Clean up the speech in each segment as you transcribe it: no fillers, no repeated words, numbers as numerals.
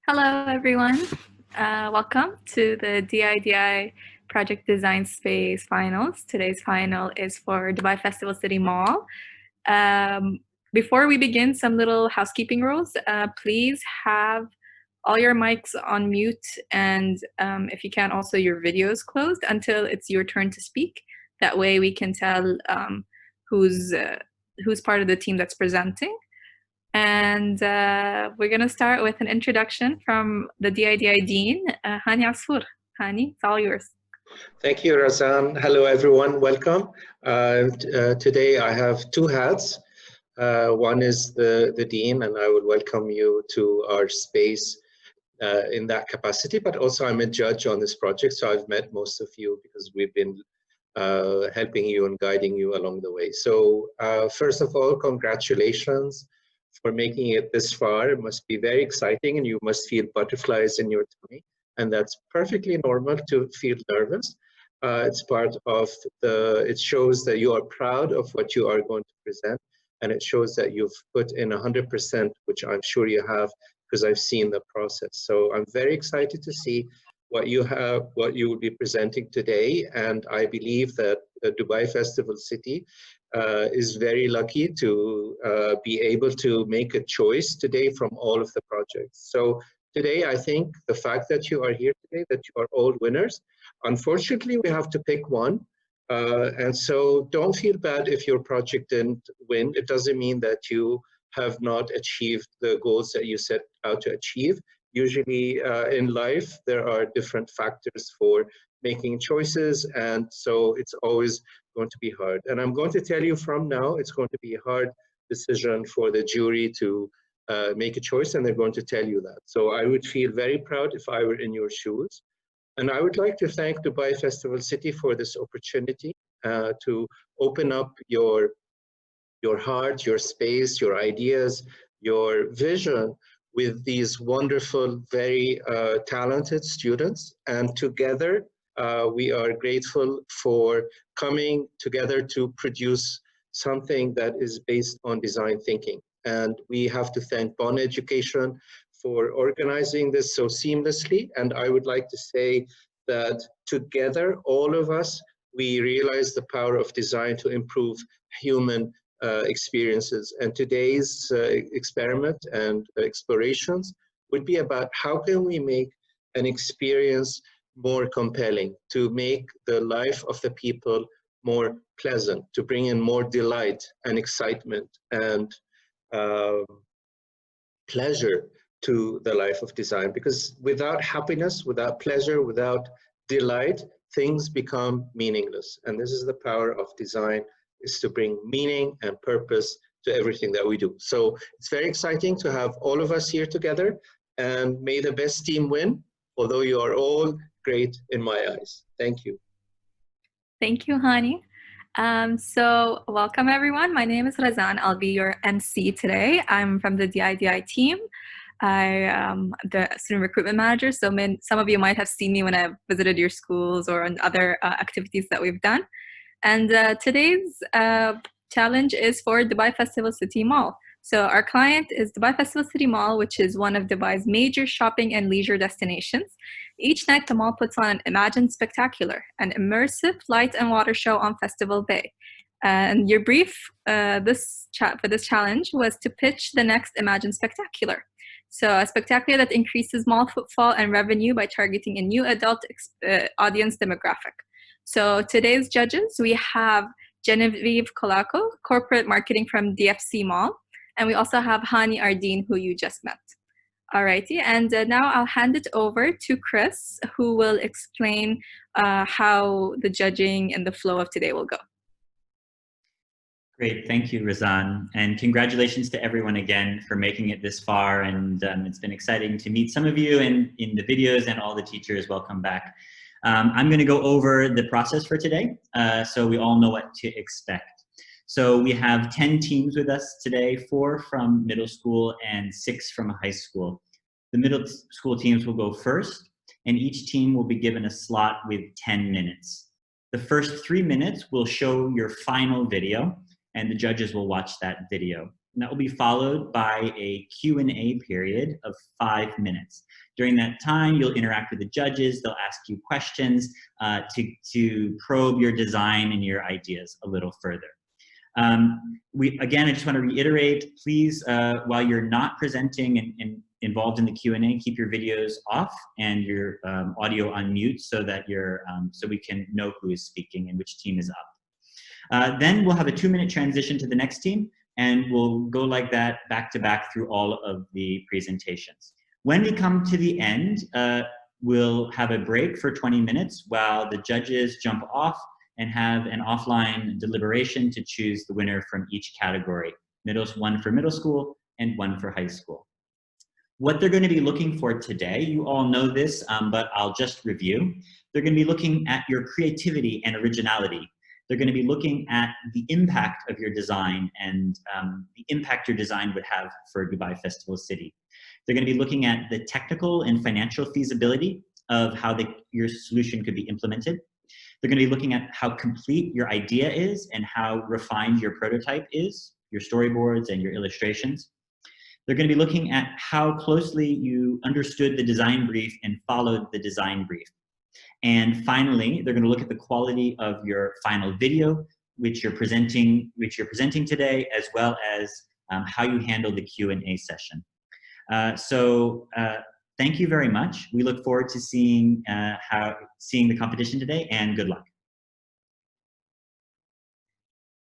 Hello, everyone. Welcome to the DIDI Project Design Space finals. Today's final is for Dubai Festival City Mall. Before we begin, some little housekeeping rules. Please have all your mics on mute, and if you can, also your videos closed until it's your turn to speak. That way we can tell who's part of the team that's presenting. And we're going to start with an introduction from the DIDI Dean, Hani Asfour. Hani, it's all yours. Thank you, Razan. Hello, everyone. Welcome. Today I have two hats. One is the Dean, and I would welcome you to our space in that capacity, but also I'm a judge on this project, so I've met most of you because we've been helping you and guiding you along the way. So first of all, congratulations for making it this far. It must be very exciting and you must feel butterflies in your tummy, and that's perfectly normal to feel nervous. It's part of it shows that you are proud of what you are going to present, and it shows that you've put in 100%, which I'm sure you have because I've seen the process. So I'm very excited to see what you will be presenting today, and I believe that the Dubai Festival City is very lucky to be able to make a choice today from all of the projects. So today, I think the fact that you are here today, that you are all winners, unfortunately, we have to pick one. And so don't feel bad if your project didn't win. It doesn't mean that you have not achieved the goals that you set out to achieve. Usually in life, there are different factors for making choices, and so it's always going to be hard. And I'm going to tell you from now, it's going to be a hard decision for the jury to make a choice, and they're going to tell you that. So I would feel very proud if I were in your shoes. And I would like to thank Dubai Festival City for this opportunity to open up your heart, your space, your ideas, your vision with these wonderful, very talented students. And together, we are grateful for coming together to produce something that is based on design thinking. And we have to thank Bonn Education for organizing this so seamlessly. And I would like to say that together, all of us, we realize the power of design to improve human experiences. And today's experiment and explorations would be about how can we make an experience more compelling, to make the life of the people more pleasant, to bring in more delight and excitement and pleasure to the life of design. Because without happiness, without pleasure, without delight, things become meaningless. And this is the power of design, is to bring meaning and purpose to everything that we do. So it's very exciting to have all of us here together, and may the best team win, although you are all great in my eyes. Thank you. Thank you, Hani. So welcome, everyone. My name is Razan. I'll be your MC today. I'm from the DIDI team. I am the student recruitment manager, so some of you might have seen me when I've visited your schools or on other activities that we've done. And today's challenge is for Dubai Festival City Mall. So our client is Dubai Festival City Mall, which is one of Dubai's major shopping and leisure destinations. Each night, the mall puts on an Imagine Spectacular, an immersive light and water show on Festival Bay. And your brief for this challenge was to pitch the next Imagine Spectacular. So a spectacular that increases mall footfall and revenue by targeting a new adult audience demographic. So today's judges, we have Genevieve Kolako, corporate marketing from DFC Mall, and we also have Hani Ardeen, who you just met. Alrighty, and now I'll hand it over to Chris, who will explain how the judging and the flow of today will go. Great, thank you, Razan, and congratulations to everyone again for making it this far. And it's been exciting to meet some of you in the videos, and all the teachers. Welcome back. I'm going to go over the process for today, so we all know what to expect. So we have 10 teams with us today, 4 from middle school and 6 from high school. The middle school teams will go first, and each team will be given a slot with 10 minutes. The first 3 minutes will show your final video, and the judges will watch that video. and that will be followed by a Q&A period of 5 minutes. During that time, you'll interact with the judges. They'll ask you questions to probe your design and your ideas a little further. Again, I just want to reiterate, please, while you're not presenting and involved in the Q&A, keep your videos off and your audio on mute so that so we can know who is speaking and which team is up. Then we'll have a 2-minute transition to the next team, and we'll go like that back to back through all of the presentations. When we come to the end, we'll have a break for 20 minutes while the judges jump off and have an offline deliberation to choose the winner from each category. One for middle school and one for high school. What they're going to be looking for today, you all know this, but I'll just review. They're going to be looking at your creativity and originality. They're going to be looking at the impact of your design and the impact your design would have for Dubai Festival City. They're going to be looking at the technical and financial feasibility of how your solution could be implemented. They're going to be looking at how complete your idea is and how refined your prototype is, your storyboards and your illustrations. They're going to be looking at how closely you understood the design brief and followed the design brief. And finally, they're going to look at the quality of your final video, which you're presenting today, as well as how you handle the Q&A session. Thank you very much. We look forward to seeing the competition today, and good luck.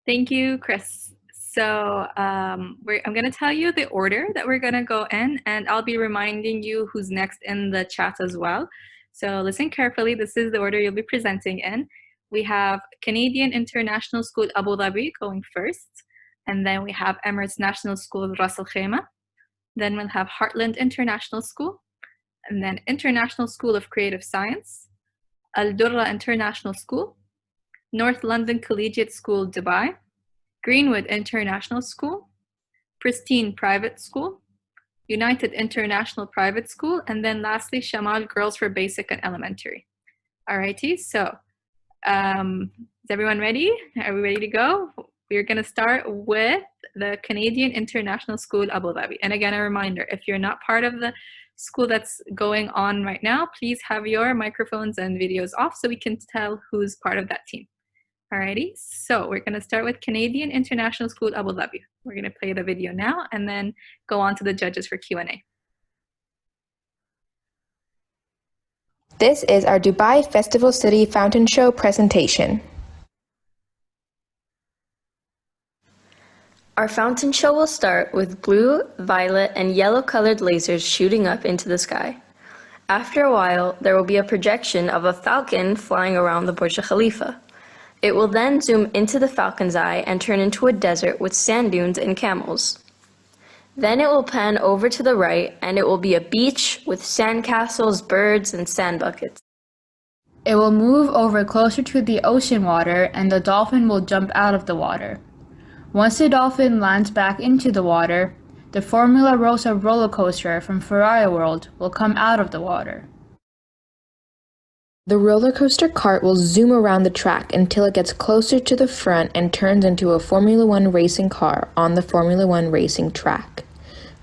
Thank you, Chris. So I'm going to tell you the order that we're going to go in, and I'll be reminding you who's next in the chat as well. So listen carefully. This is the order you'll be presenting in. We have Canadian International School Abu Dhabi going first, and then we have Emirates National School Ras Al Khaimah. Then we'll have Heartland International School, and then International School of Creative Science, Al Durra International School, North London Collegiate School, Dubai, Greenwood International School, Pristine Private School, United International Private School, and then lastly, Shamal Girls for Basic and Elementary. Alrighty, so is everyone ready? Are we ready to go? We're going to start with the Canadian International School Abu Dhabi. And again, a reminder, if you're not part of the school that's going on right now, please have your microphones and videos off so we can tell who's part of that team. Alrighty, so we're going to start with Canadian International School Abu Dhabi. We're going to play the video now and then go on to the judges for Q&A. This is our Dubai Festival City Fountain Show presentation. Our fountain show will start with blue, violet, and yellow-colored lasers shooting up into the sky. After a while, there will be a projection of a falcon flying around the Burj Khalifa. It will then zoom into the falcon's eye and turn into a desert with sand dunes and camels. Then it will pan over to the right, and it will be a beach with sandcastles, birds, and sand buckets. It will move over closer to the ocean water, and the dolphin will jump out of the water. Once the dolphin lands back into the water, the Formula Rosa roller coaster from Ferrari World will come out of the water. The roller coaster cart will zoom around the track until it gets closer to the front and turns into a Formula One racing car on the Formula One racing track.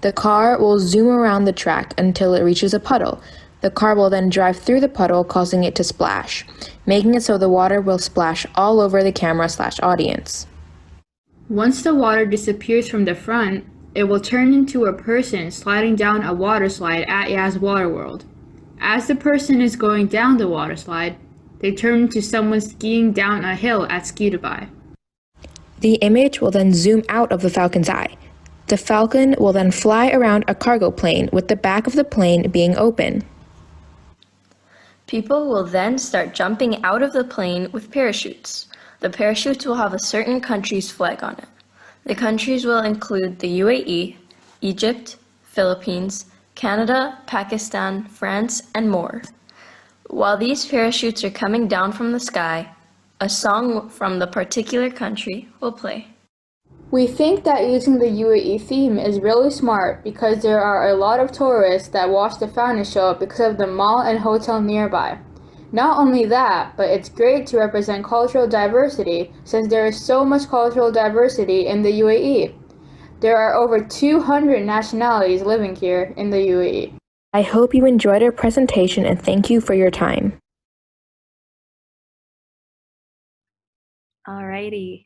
The car will zoom around the track until it reaches a puddle. The car will then drive through the puddle, causing it to splash, making it so the water will splash all over the camera/audience. Once the water disappears from the front, it will turn into a person sliding down a water slide at Yas Water World. As the person is going down the water slide, they turn into someone skiing down a hill at Ski Dubai. The image will then zoom out of the falcon's eye. The falcon will then fly around a cargo plane with the back of the plane being open. People will then start jumping out of the plane with parachutes. The parachutes will have a certain country's flag on it. The countries will include the UAE, Egypt, Philippines, Canada, Pakistan, France, and more. While these parachutes are coming down from the sky, a song from the particular country will play. We think that using the UAE theme is really smart because there are a lot of tourists that watch the fountain show because of the mall and hotel nearby. Not only that, but it's great to represent cultural diversity since there is so much cultural diversity in the UAE. There are over 200 nationalities living here in the UAE. I hope you enjoyed our presentation and thank you for your time. Alrighty,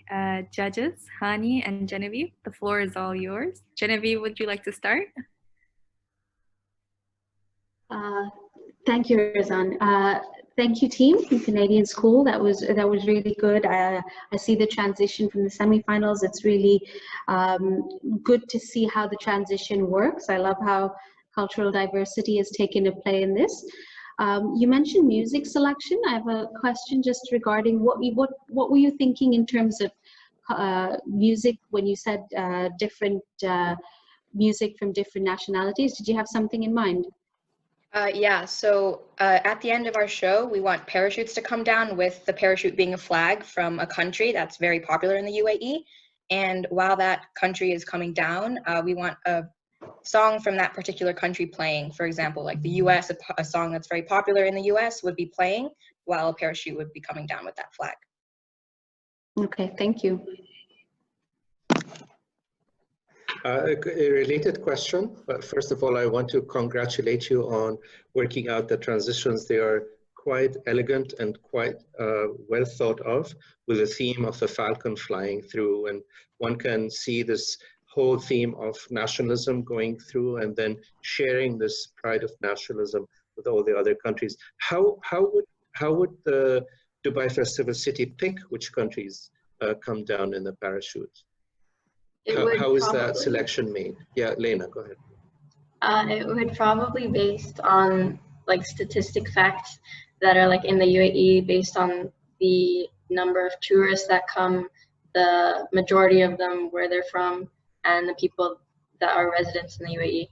judges, Hani and Genevieve, the floor is all yours. Genevieve, would you like to start? Thank you, Razan. Thank you, team from Canadian School. That was really good. I see the transition from the semifinals. It's really good to see how the transition works. I love how cultural diversity has taken a play in this. You mentioned music selection. I have a question just regarding what were you thinking in terms of music when you said different music from different nationalities? Did you have something in mind? Yeah, so at the end of our show, we want parachutes to come down with the parachute being a flag from a country that's very popular in the UAE. And while that country is coming down, we want a song from that particular country playing. For example, like the US, a song that's very popular in the US would be playing while a parachute would be coming down with that flag. Okay, thank you. A related question, but first of all, I want to congratulate you on working out the transitions. They are quite elegant and quite well thought of, with the theme of the falcon flying through, and one can see this whole theme of nationalism going through and then sharing this pride of nationalism with all the other countries. How would the Dubai Festival City pick which countries come down in the parachute? How is that selection made? Yeah, Lena, go ahead. It would probably based on like statistic facts that are like in the UAE based on the number of tourists that come, the majority of them where they're from, and the people that are residents in the UAE.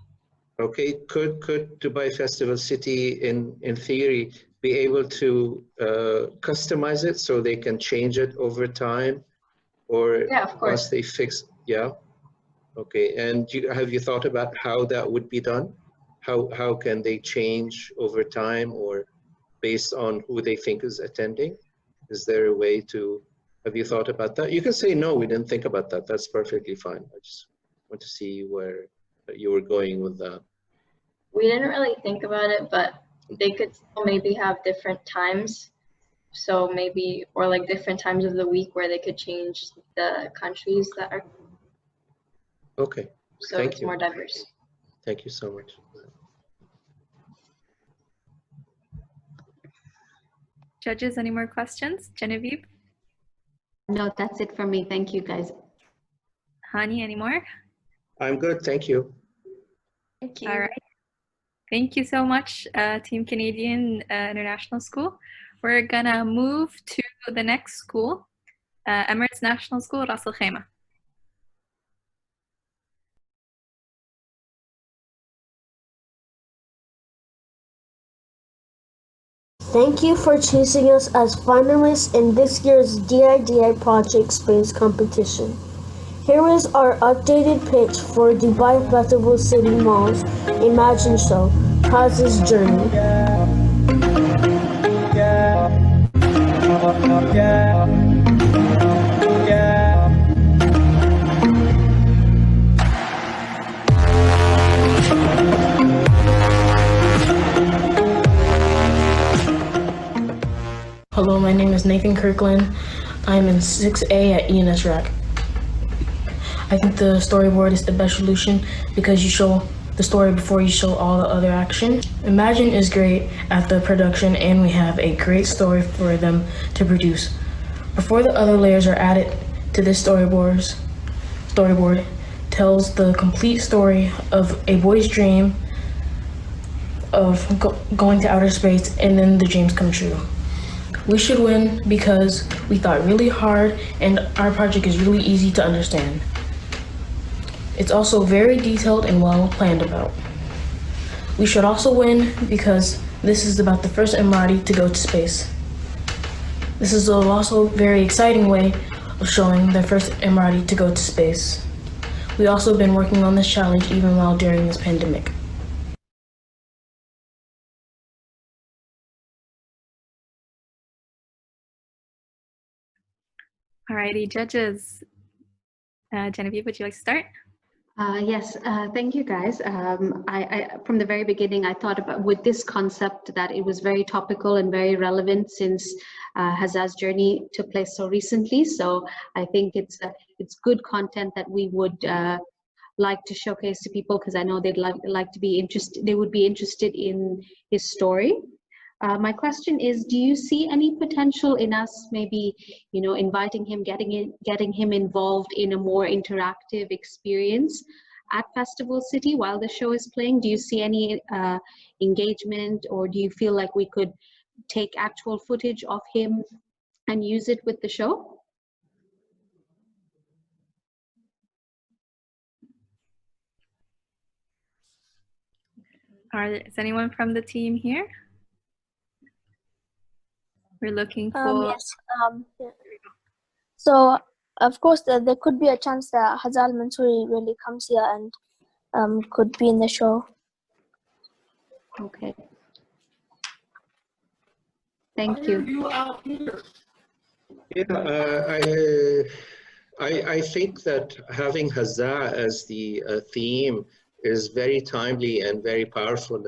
Okay, could Dubai Festival City in theory be able to customize it so they can change it over time, or Yeah, of course. once they fix? Yeah. Okay, and have you thought about how that would be done? How can they change over time or based on who they think is attending? Is there a way to, have you thought about that? You can say, no, we didn't think about that. That's perfectly fine. I just want to see where you were going with that. We didn't really think about it, but they could still maybe have different times. So maybe, or like different times of the week where they could change the countries that are. Okay, so thank it's you. more diverse. Thank you so much. Judges, any more questions? Genevieve? No, that's it for me. Thank you, guys. Hani, any more? I'm good, thank you. Thank you. All right. Thank you so much, Team Canadian International School. We're gonna move to the next school, Emirates National School, Ras Al Khaimah. Thank you for choosing us as finalists in this year's DIDI Project Space competition. Here is our updated pitch for Dubai Festival City Mall's Imagine Show, Praz's Journey. Hello, my name is Nathan Kirkland. I'm in 6A at ENS RAK. I think the storyboard is the best solution because you show the story before you show all the other action. Imagine is great at the production and we have a great story for them to produce. Before the other layers are added to this storyboard tells the complete story of a boy's dream of going to outer space and then the dreams come true. We should win because we thought really hard and our project is really easy to understand. It's also very detailed and well planned about. We should also win because this is about the first Emirati to go to space. This is also a very exciting way of showing the first Emirati to go to space. We also been working on this challenge even while during this pandemic. Alrighty, judges. Genevieve, would you like to start? Yes, thank you guys. From the very beginning, I thought about with this concept that it was very topical and very relevant since Hazza's journey took place so recently. So I think it's good content that we would like to showcase to people, because I know they'd like to be interested. They would be interested in his story. My question is, do you see any potential in us maybe, inviting him, getting him involved in a more interactive experience at Festival City while the show is playing? Do you see any engagement, or do you feel like we could take actual footage of him and use it with the show? Is anyone from the team here? We're looking for... Yes. Yeah. So, of course, there could be a chance that Hazza Al-Mansouri really comes here and could be in the show. Okay. Thank you. Yeah, I think that having Hazza as the theme is very timely and very powerful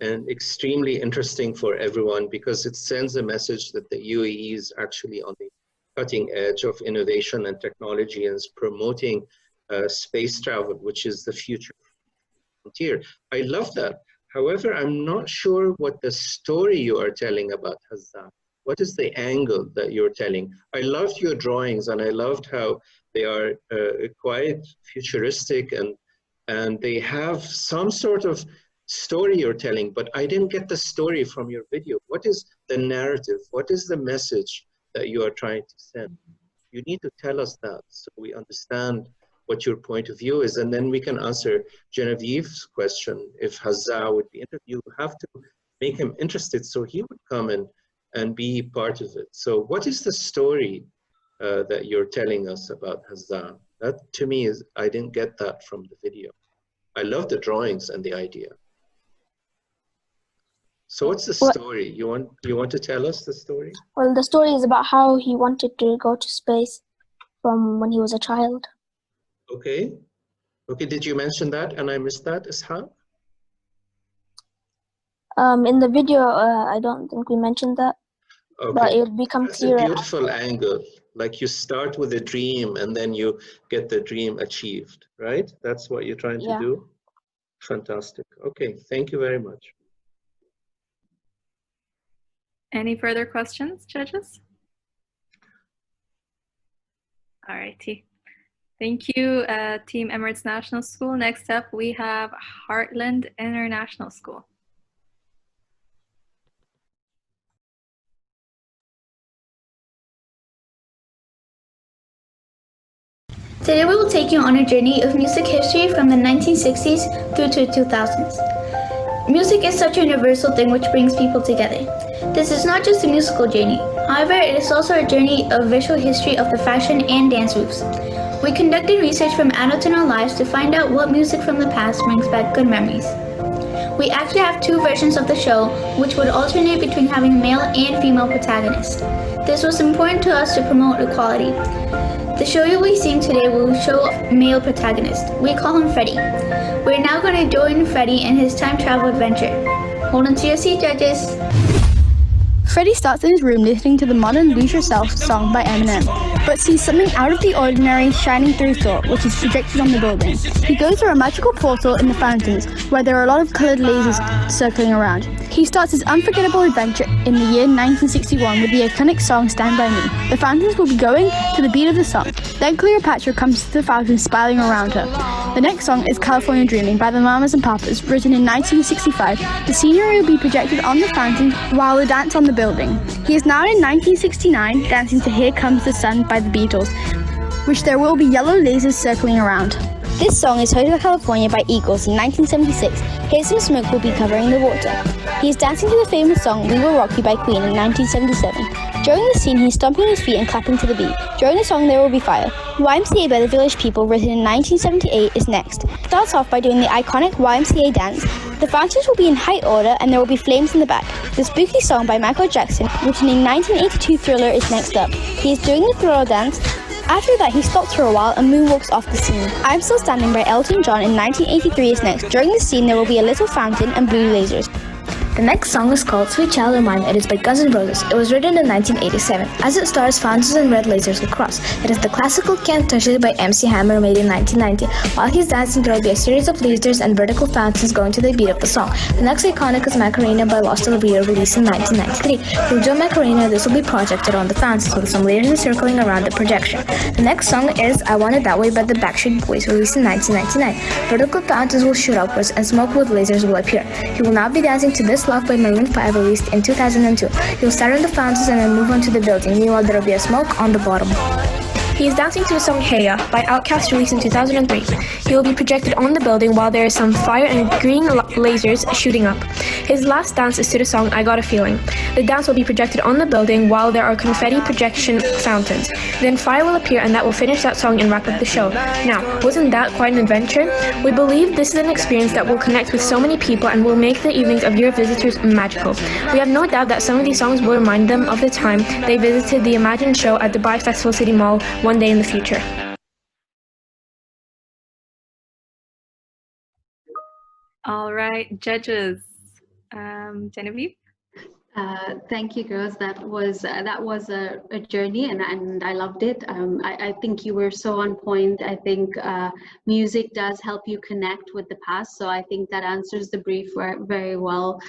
and extremely interesting for everyone, because it sends a message that the UAE is actually on the cutting edge of innovation and technology and is promoting space travel, which is the future frontier. I love that. However, I'm not sure what the story you are telling about Hazza. What is the angle that you're telling? I loved your drawings, and I loved how they are quite futuristic and they have some sort of story you're telling, but I didn't get the story from your video. What is the narrative? What is the message that you are trying to send? You need to tell us that so we understand what your point of view is, and then we can answer Genevieve's question. If Hazza would be interviewed, you have to make him interested so he would come and be part of it. So what is the story that you're telling us about Hazza? That to me is, I didn't get that from the video. I love the drawings and the idea. So what's the story? You want to tell us the story? Well, the story is about how he wanted to go to space from when he was a child. Okay. Okay, did you mention that and I missed that, Ishaq? In the video, I don't think we mentioned that. Okay. But it will become clearer. That's a beautiful angle. Like you start with a dream and then you get the dream achieved, right? That's what you're trying to do? Fantastic. Okay, thank you very much. Any further questions, judges? All righty. Thank you, Team Emirates National School. Next up, we have Heartland International School. Today we will take you on a journey of music history from the 1960s through to 2000s. Music is such a universal thing which brings people together. This is not just a musical journey, however, it is also a journey of visual history of the fashion and dance moves. We conducted research from adults in our lives to find out what music from the past brings back good memories. We actually have two versions of the show, which would alternate between having male and female protagonists. This was important to us to promote equality. The show you'll be seeing today will show male protagonist. We call him Freddie. We're now going to join Freddie in his time travel adventure. Hold on to your seat, judges. Freddie starts in his room listening to the modern Lose Yourself song by Eminem, but sees something out of the ordinary shining through his door, which is projected on the building. He goes through a magical portal in the fountains, where there are a lot of coloured lasers circling around. He starts his unforgettable adventure in the year 1961 with the iconic song Stand By Me. The fountains will be going to the beat of the song. Then Cleopatra comes to the fountains spiraling around her. The next song is California Dreaming by the Mamas and Papas, written in 1965. The scenery will be projected on the fountain while they dance on the building. He is now in 1969 dancing to Here Comes the Sun by the Beatles, which there will be yellow lasers circling around. This song is Hotel California by Eagles in 1976. Here's Some Smoke will be covering the water. He is dancing to the famous song We Will Rock You by Queen in 1977. During the scene, he is stomping his feet and clapping to the beat. During the song, There Will Be Fire. YMCA by the Village People, written in 1978, is next. Starts off by doing the iconic YMCA dance. The fountains will be in height order and there will be flames in the back. The spooky song by Michael Jackson, written in 1982 Thriller, is next up. He is doing the Thriller dance. After that, he stops for a while and moonwalks off the scene. I'm Still Standing by Elton John in 1983 is next. During the scene, there will be a little fountain and blue lasers. The next song is called Sweet Child of Mine. It is by Guns N' Roses. It was written in 1987. As it stars fountains and red lasers across. It is the classical Can't Touch It by MC Hammer made in 1990. While he's dancing, there will be a series of lasers and vertical fountains going to the beat of the song. The next iconic is Macarena by Los Del Rio, released in 1993. Through Joe Macarena, this will be projected on the fountains with some lasers circling around the projection. The next song is I Want It That Way by the Backstreet Boys, released in 1999. Vertical fountains will shoot upwards and smoke with lasers will appear. He will now be dancing to This Love by Maroon 5, released in 2002. He will start on the fountains and then move on to the building. Meanwhile, there will be a smoke on the bottom. He is dancing to the song Hey Ya by Outkast, released in 2003. He will be projected on the building while there is some fire and green lasers shooting up. His last dance is to the song I Got a Feeling. The dance will be projected on the building while there are confetti projection fountains. Then fire will appear and that will finish that song and wrap up the show. Now, wasn't that quite an adventure? We believe this is an experience that will connect with so many people and will make the evenings of your visitors magical. We have no doubt that some of these songs will remind them of the time they visited the Imagine show at Dubai Festival City Mall one day in the future. All right, judges. Genevieve? Thank you, girls. That was a journey, and I loved it. I think you were so on point. I think music does help you connect with the past, so I think that answers the brief very well,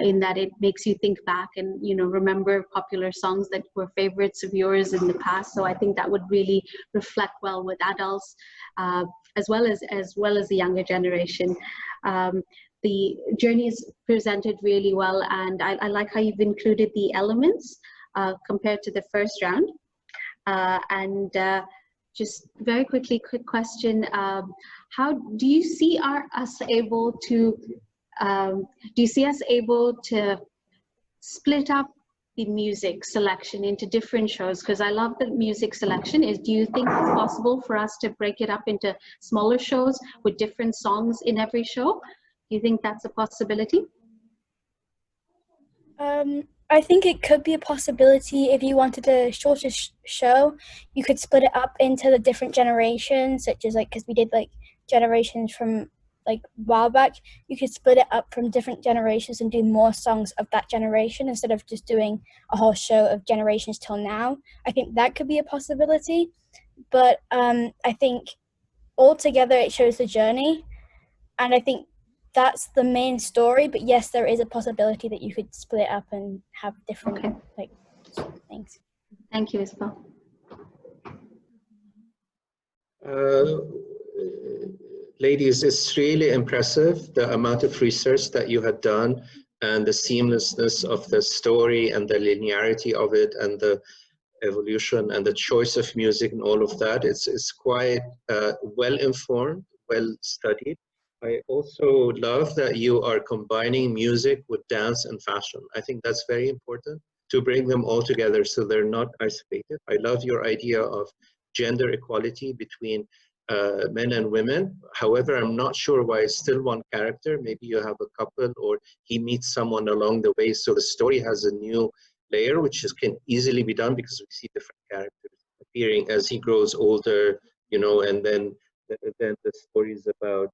in that it makes you think back and remember popular songs that were favorites of yours in the past. So I think that would really reflect well with adults, as well as the younger generation. The journey is presented really well, and I like how you've included the elements compared to the first round. Just very quick question: how do you see us able to split up the music selection into different shows? Because I love the music selection. Do you think it's possible for us to break it up into smaller shows with different songs in every show? Do you think that's a possibility? I think it could be a possibility. If you wanted a shorter show, you could split it up into the different generations, such as because we did generations from a while back. You could split it up from different generations and do more songs of that generation instead of just doing a whole show of generations till now. I think that could be a possibility, but I think altogether it shows the journey, and I think that's the main story. But yes, there is a possibility that you could split it up and have different things. Thank you, Isabel. Ladies, it's really impressive the amount of research that you had done and the seamlessness of the story and the linearity of it and the evolution and the choice of music and all of that. It's quite well informed, well studied. I also love that you are combining music with dance and fashion. I think that's very important to bring them all together so they're not isolated. I love your idea of gender equality between men and women. However, I'm not sure why it's still one character. Maybe you have a couple or he meets someone along the way. So the story has a new layer, which can easily be done because we see different characters appearing as he grows older, and then the story is about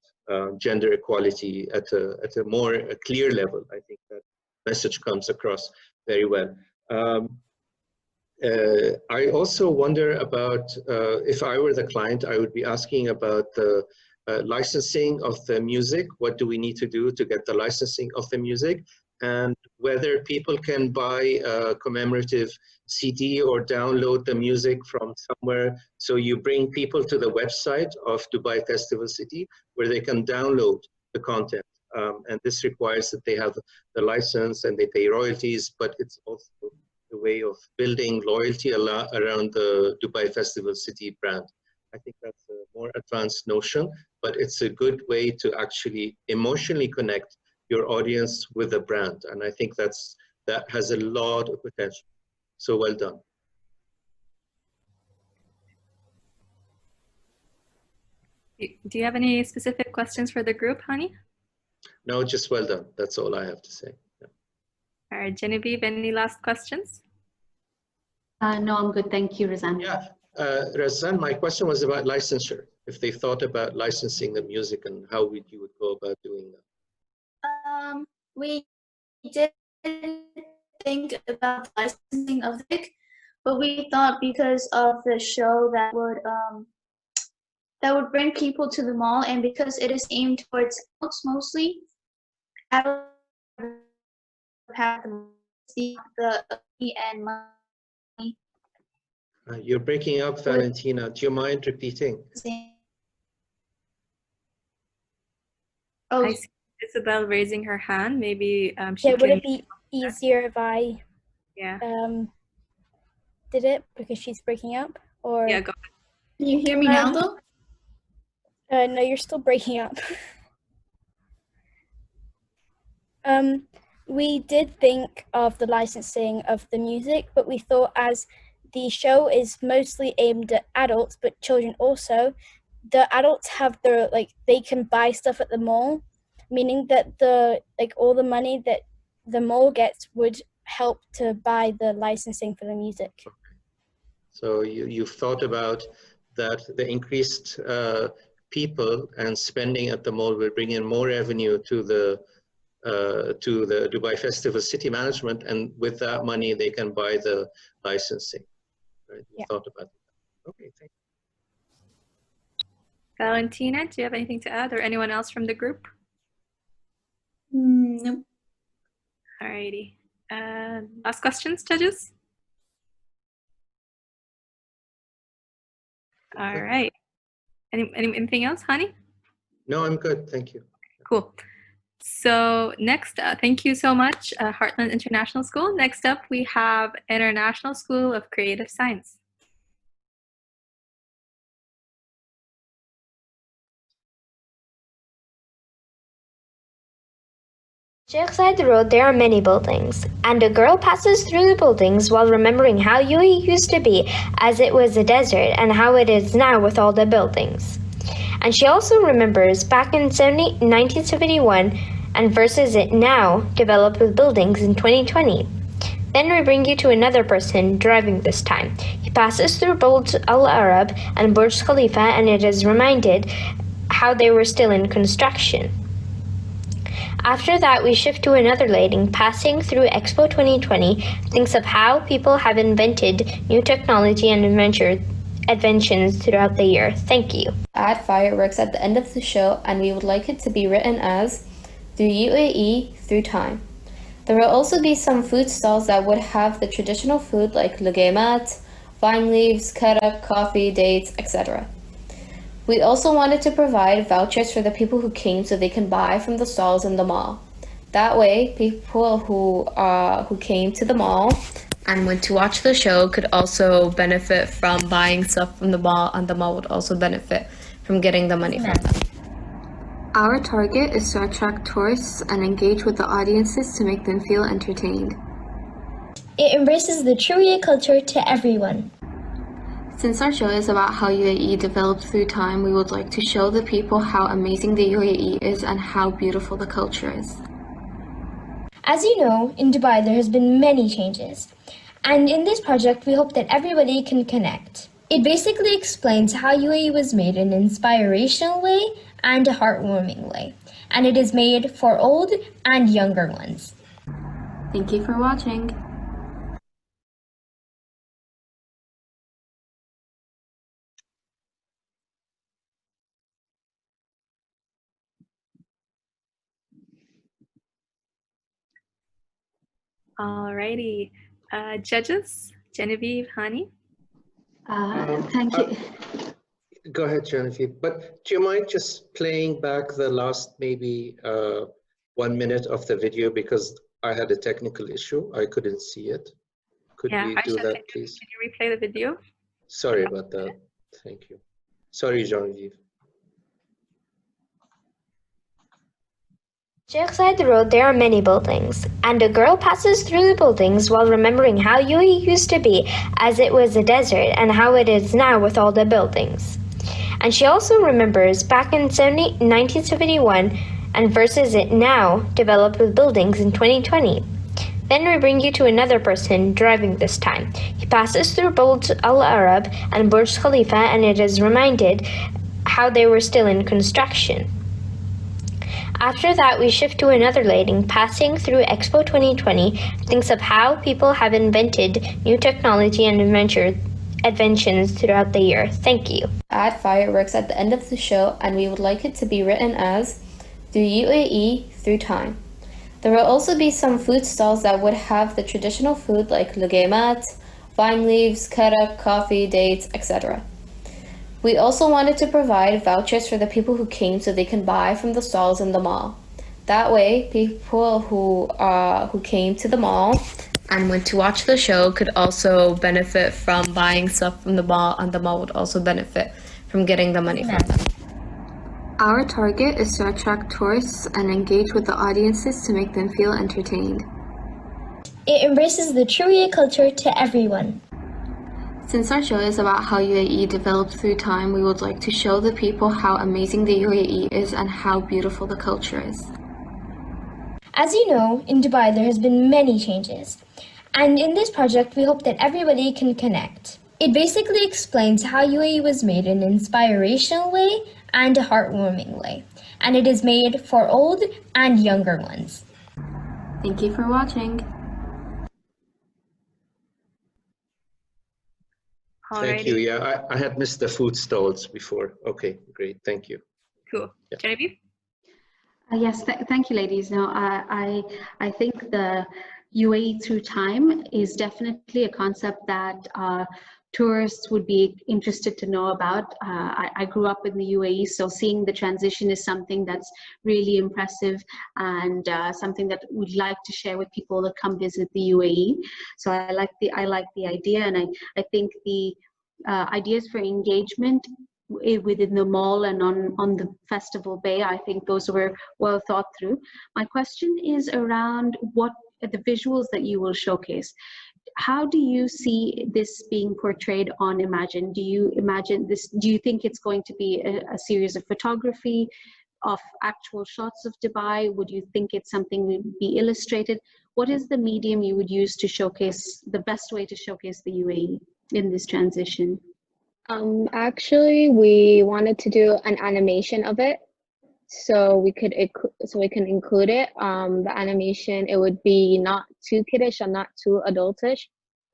gender equality at a more clear level. I think that message comes across very well. I also wonder about, if I were the client, I would be asking about the licensing of the music. What do we need to do to get the licensing of the music? And whether people can buy a commemorative CD or download the music from somewhere. So you bring people to the website of Dubai Festival City where they can download the content. And this requires that they have the license and they pay royalties, but it's also a way of building loyalty around the Dubai Festival City brand. I think that's a more advanced notion, but it's a good way to actually emotionally connect your audience with the brand. And I think that has a lot of potential. So well done. Do you have any specific questions for the group, Hani? No, just well done. That's all I have to say. Yeah. All right, Genevieve, any last questions? No, I'm good. Thank you, Razan. Yeah, Razan, my question was about licensure. If they thought about licensing the music and how you would go about doing that. We did think about licensing of music, but we thought because of the show that would bring people to the mall, and because it is aimed towards adults mostly, adults have the and money. You're breaking up, Valentina. Do you mind repeating? Oh, I see Isabel raising her hand. Maybe she would can... it be easier if I did it because she's breaking up? Or yeah, go ahead. Can you hear me now though? No, you're still breaking up. We did think of the licensing of the music, but we thought as the show is mostly aimed at adults, but children also, the adults have their, they can buy stuff at the mall, meaning that all the money that the mall gets would help to buy the licensing for the music. So you've thought about that the increased people and spending at the mall will bring in more revenue to the Dubai Festival City Management, and with that money they can buy the licensing. Right? You thought about that. Okay, thank you. Valentina, do you have anything to add, or anyone else from the group? No. Alrighty. Last questions, judges? All right. Anything else, Hani? No, I'm good. Thank you. Cool. So next, thank you so much, Heartland International School. Next up, we have International School of Creative Science. Outside the road, there are many buildings, and a girl passes through the buildings while remembering how UAE used to be as it was a desert and how it is now with all the buildings. And she also remembers back in 1971 and versus it now developed with buildings in 2020. Then we bring you to another person driving this time. He passes through Burj Al Arab and Burj Khalifa, and it is reminded how they were still in construction. After that, we shift to another lady passing through Expo 2020, thinks of how people have invented new technology and inventions throughout the year. Thank you. Add fireworks at the end of the show, and we would like it to be written as through UAE, through time. There will also be some food stalls that would have the traditional food like lugemat, vine leaves, karak, coffee, dates, etc. We also wanted to provide vouchers for the people who came so they can buy from the stalls in the mall. That way, people who came to the mall and went to watch the show could also benefit from buying stuff from the mall, and the mall would also benefit from getting the money from them. Our target is to attract tourists and engage with the audiences to make them feel entertained. It embraces the true UAE culture to everyone. Since our show is about how UAE developed through time, we would like to show the people how amazing the UAE is and how beautiful the culture is. As you know, in Dubai there has been many changes. And in this project, we hope that everybody can connect. It basically explains how UAE was made in an inspirational way and a heartwarming way. And it is made for old and younger ones. Thank you for watching. Alrighty. Judges, Genevieve, Hani? Thank you. Go ahead, Genevieve. But do you mind just playing back the last maybe 1 minute of the video, because I had a technical issue. I couldn't see it. Could we do that, please? Can you replay the video? Sorry about that. Thank you. Sorry, Genevieve. Outside the road, there are many buildings, and a girl passes through the buildings while remembering how UAE used to be as it was a desert and how it is now with all the buildings. And she also remembers back in 1971 and versus it now developed with buildings in 2020. Then we bring you to another person driving this time. He passes through Burj Al Arab and Burj Khalifa, and it is reminded how they were still in construction. After that, we shift to another lady passing through Expo 2020, thinks of how people have invented new technology and inventions throughout the year. Thank you. Add fireworks at the end of the show, and we would like it to be written as through UAE through time. There will also be some food stalls that would have the traditional food like lugemat, vine leaves, karak, coffee, dates, etc. We also wanted to provide vouchers for the people who came so they can buy from the stalls in the mall. That way, people who came to the mall and went to watch the show could also benefit from buying stuff from the mall, and the mall would also benefit from getting the money from them. Our target is to attract tourists and engage with the audiences to make them feel entertained. It embraces the true UAE culture to everyone. Since our show is about how UAE developed through time, we would like to show the people how amazing the UAE is and how beautiful the culture is. As you know, in Dubai there has been many changes. And in this project, we hope that everybody can connect. It basically explains how UAE was made in an inspirational way and a heartwarming way. And it is made for old and younger ones. Thank you for watching. Thank you. Yeah, I had missed the food stalls before. Okay, great. Thank you. Cool. Yeah. Genevieve? Yes, thank you, ladies. No, I think the UAE through time is definitely a concept that tourists would be interested to know about. I grew up in the UAE, so seeing the transition is something that's really impressive and something that we'd like to share with people that come visit the UAE. So I like the idea, and I think the ideas for engagement within the mall and on the festival bay, I think those were well thought through. My question is around what the visuals that you will showcase. How do you see this being portrayed on Imagine? Do you imagine this? Do you think it's going to be a series of photography of actual shots of Dubai? Would you think it's something that would be illustrated? What is the medium you would use to showcase, the best way to showcase the UAE in this transition? Actually, we wanted to do an animation of it, so we can include it. The animation, it would be not too kiddish and not too adultish,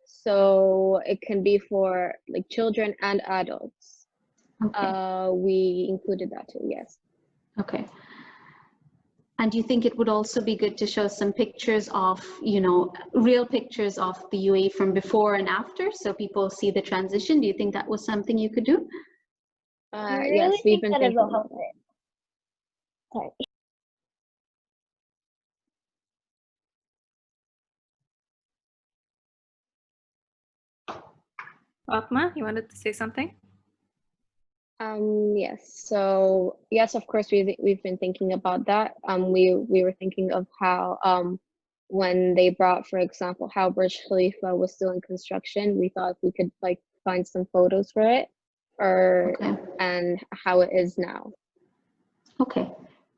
so it can be for like children and adults. Okay. We included that too. Yes. Okay. And do you think it would also be good to show some pictures of, you know, real pictures of the UAE from before and after, so people see the transition? Do you think that was something you could do? Yes, we've been thinking about it. Sorry. Fatma, you wanted to say something? Yes. So yes, of course, we've been thinking about that. We were thinking of how when they brought, for example, how Burj Khalifa was still in construction, we thought we could like find some photos for it, or and how it is now. Okay,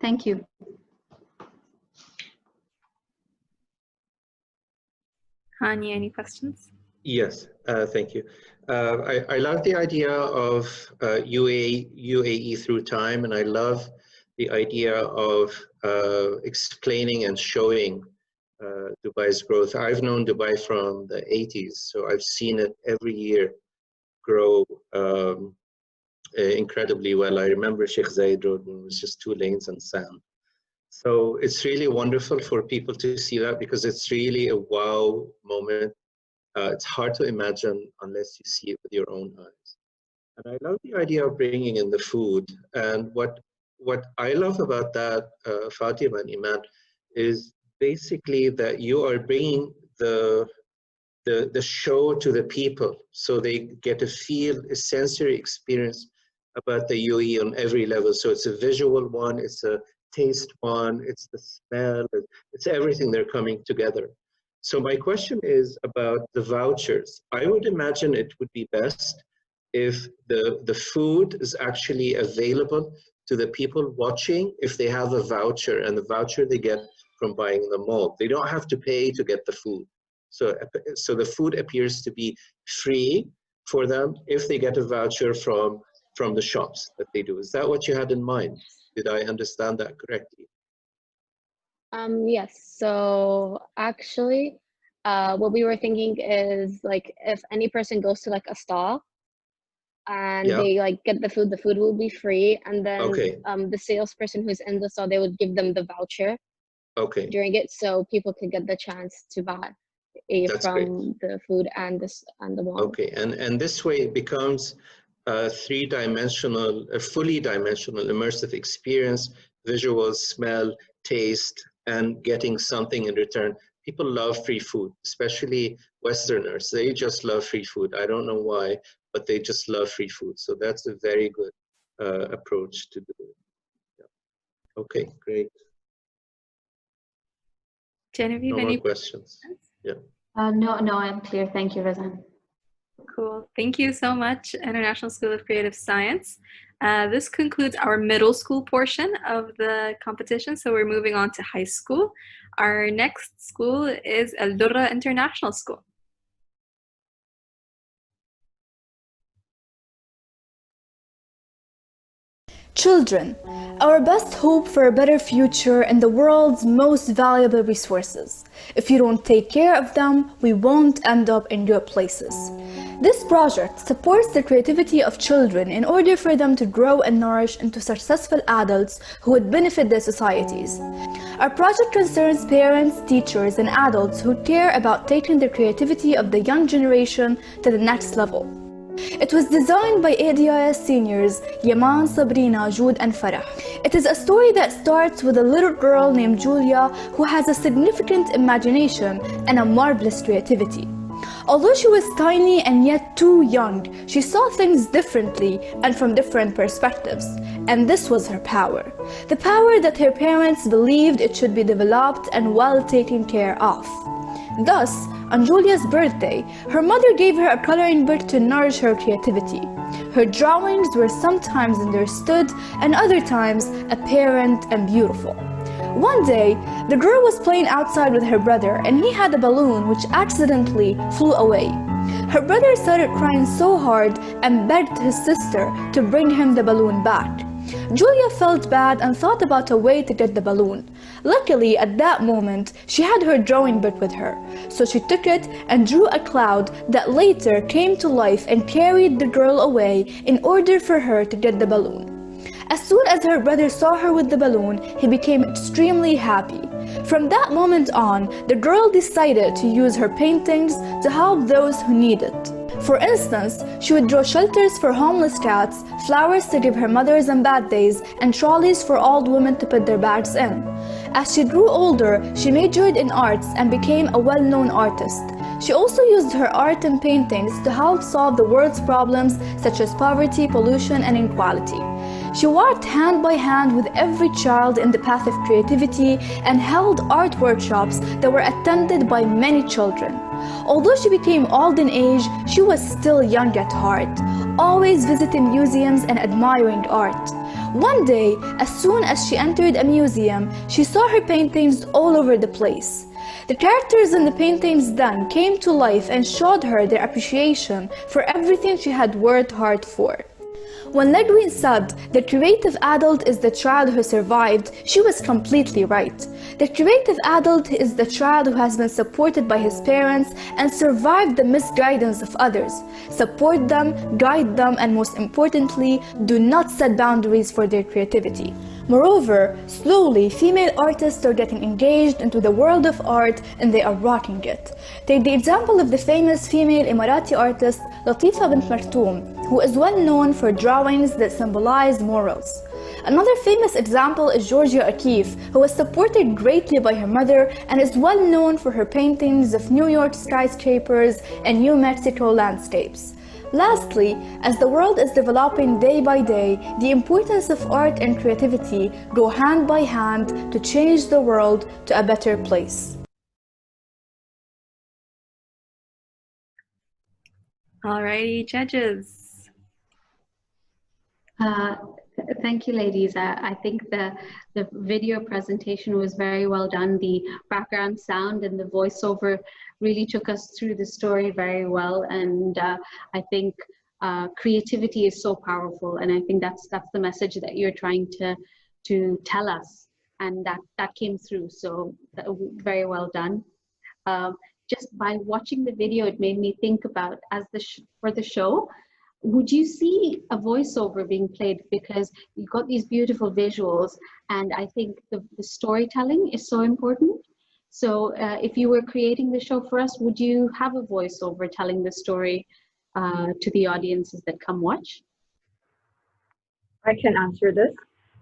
thank you. Hani, any questions? Yes, thank you. I love the idea of UAE through time, and I love the idea of explaining and showing Dubai's growth. I've known Dubai from the 80s, so I've seen it every year grow incredibly well. I remember Sheikh Zayed Road when it was just 2 lanes and sand. So it's really wonderful for people to see that, because it's really a wow moment. It's hard to imagine unless you see it with your own eyes. And I love the idea of bringing in the food. And what I love about that, Fatima and Iman, is basically that you are bringing the show to the people, so they get to feel a sensory experience about the UAE on every level. So it's a visual one, it's a taste one, it's the smell, it's everything. They're coming together. So my question is about the vouchers. I would imagine it would be best if the food is actually available to the people watching if they have a voucher, and the voucher they get from buying in the mall. They don't have to pay to get the food. So the food appears to be free for them if they get a voucher from the shops that they do. Is that what you had in mind? Did I understand that correctly? Yes. So actually, what we were thinking is like if any person goes to like a stall and they like get the food will be free, and then the salesperson who's in the stall, they would give them the voucher during it, so people could get the chance to buy from the food and the mall. Okay, and this way it becomes a three-dimensional, a fully dimensional immersive experience, visual, smell, taste, and getting something in return. People love free food, especially Westerners. They just love free food. I don't know why, but they just love free food. So that's a very good approach to do it. Yeah. Okay, great. Genevieve, no more questions? Yeah. No, I'm clear. Thank you, Razan. Cool. Thank you so much, International School of Creative Science. This concludes our middle school portion of the competition, so we're moving on to high school. Our next school is Al Durra International School. Children, our best hope for a better future and the world's most valuable resources. If you don't take care of them, we won't end up in good places. This project supports the creativity of children in order for them to grow and nourish into successful adults who would benefit their societies. Our project concerns parents, teachers, and adults who care about taking the creativity of the young generation to the next level. It was designed by ADIS seniors Yaman, Sabrina, Joud, and Farah. It is a story that starts with a little girl named Julia who has a significant imagination and a marvelous creativity. Although she was tiny and yet too young, she saw things differently and from different perspectives. And this was her power. The power that her parents believed it should be developed and well taken care of. Thus, on Julia's birthday, her mother gave her a coloring book to nourish her creativity. Her drawings were sometimes understood and other times apparent and beautiful. One day, the girl was playing outside with her brother and he had a balloon which accidentally flew away. Her brother started crying so hard and begged his sister to bring him the balloon back. Julia felt bad and thought about a way to get the balloon. Luckily, at that moment, she had her drawing book with her, so she took it and drew a cloud that later came to life and carried the girl away in order for her to get the balloon. As soon as her brother saw her with the balloon, he became extremely happy. From that moment on, the girl decided to use her paintings to help those who need it. For instance, she would draw shelters for homeless cats, flowers to give her mothers on bad days, and trolleys for old women to put their bags in. As she grew older, she majored in arts and became a well-known artist. She also used her art and paintings to help solve the world's problems such as poverty, pollution, and inequality. She walked hand by hand with every child in the path of creativity and held art workshops that were attended by many children. Although she became old in age, she was still young at heart, always visiting museums and admiring art. One day, as soon as she entered a museum, she saw her paintings all over the place. The characters in the paintings then came to life and showed her their appreciation for everything she had worked hard for. When Ledwin said the creative adult is the child who survived, she was completely right. The creative adult is the child who has been supported by his parents and survived the misguidance of others. Support them, guide them, and most importantly, do not set boundaries for their creativity. Moreover, slowly, female artists are getting engaged into the world of art and they are rocking it. Take the example of the famous female Emirati artist Latifa bint Martoum, who is well known for drawings that symbolize morals. Another famous example is Georgia O'Keeffe, who was supported greatly by her mother and is well known for her paintings of New York skyscrapers and New Mexico landscapes. Lastly, as the world is developing day by day, the importance of art and creativity go hand by hand to change the world to a better place. Alrighty, judges. Thank you, ladies. I think the video presentation was very well done. The background sound and the voiceover really took us through the story very well. And I think creativity is so powerful. And I think that's the message that you're trying to tell us. And that came through. So very well done. Just by watching the video, it made me think about for the show. Would you see a voiceover being played, because you've got these beautiful visuals, and I think the storytelling is so important. So if you were creating the show for us, would you have a voiceover telling the story to the audiences that come watch? I can answer this.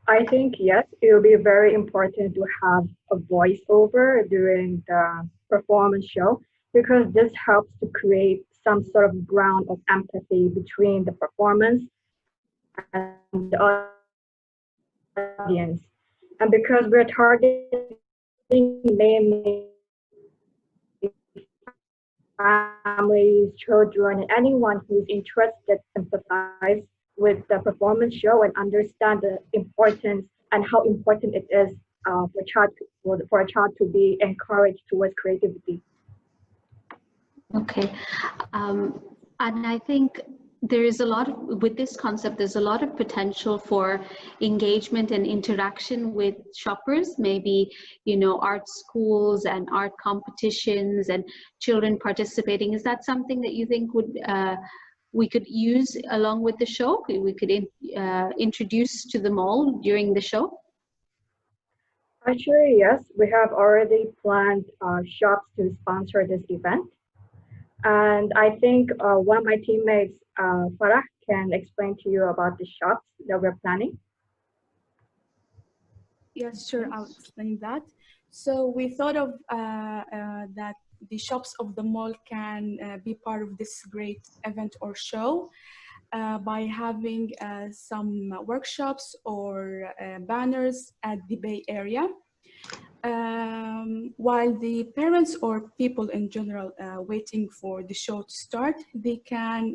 I think yes, it will be very important to have a voiceover during the performance show, because this helps to create some sort of ground of empathy between the performance and the audience. And because we're targeting mainly families, children, and anyone who's interested to empathize with the performance show and understand the importance and how important it is for a child to be encouraged towards creativity. Okay, and I think there is a lot of, with this concept, there's a lot of potential for engagement and interaction with shoppers, maybe, you know, art schools and art competitions and children participating. Is that something that you think we could use along with the show? We could introduce to them all during the show? Actually, yes, we have already planned shops to sponsor this event. And I think one of my teammates, Farah, can explain to you about the shops that we're planning. Yes, sure, I'll explain that. So we thought of that the shops of the mall can be part of this great event or show by having some workshops or banners at the Bay Area. While the parents or people in general waiting for the show to start, they can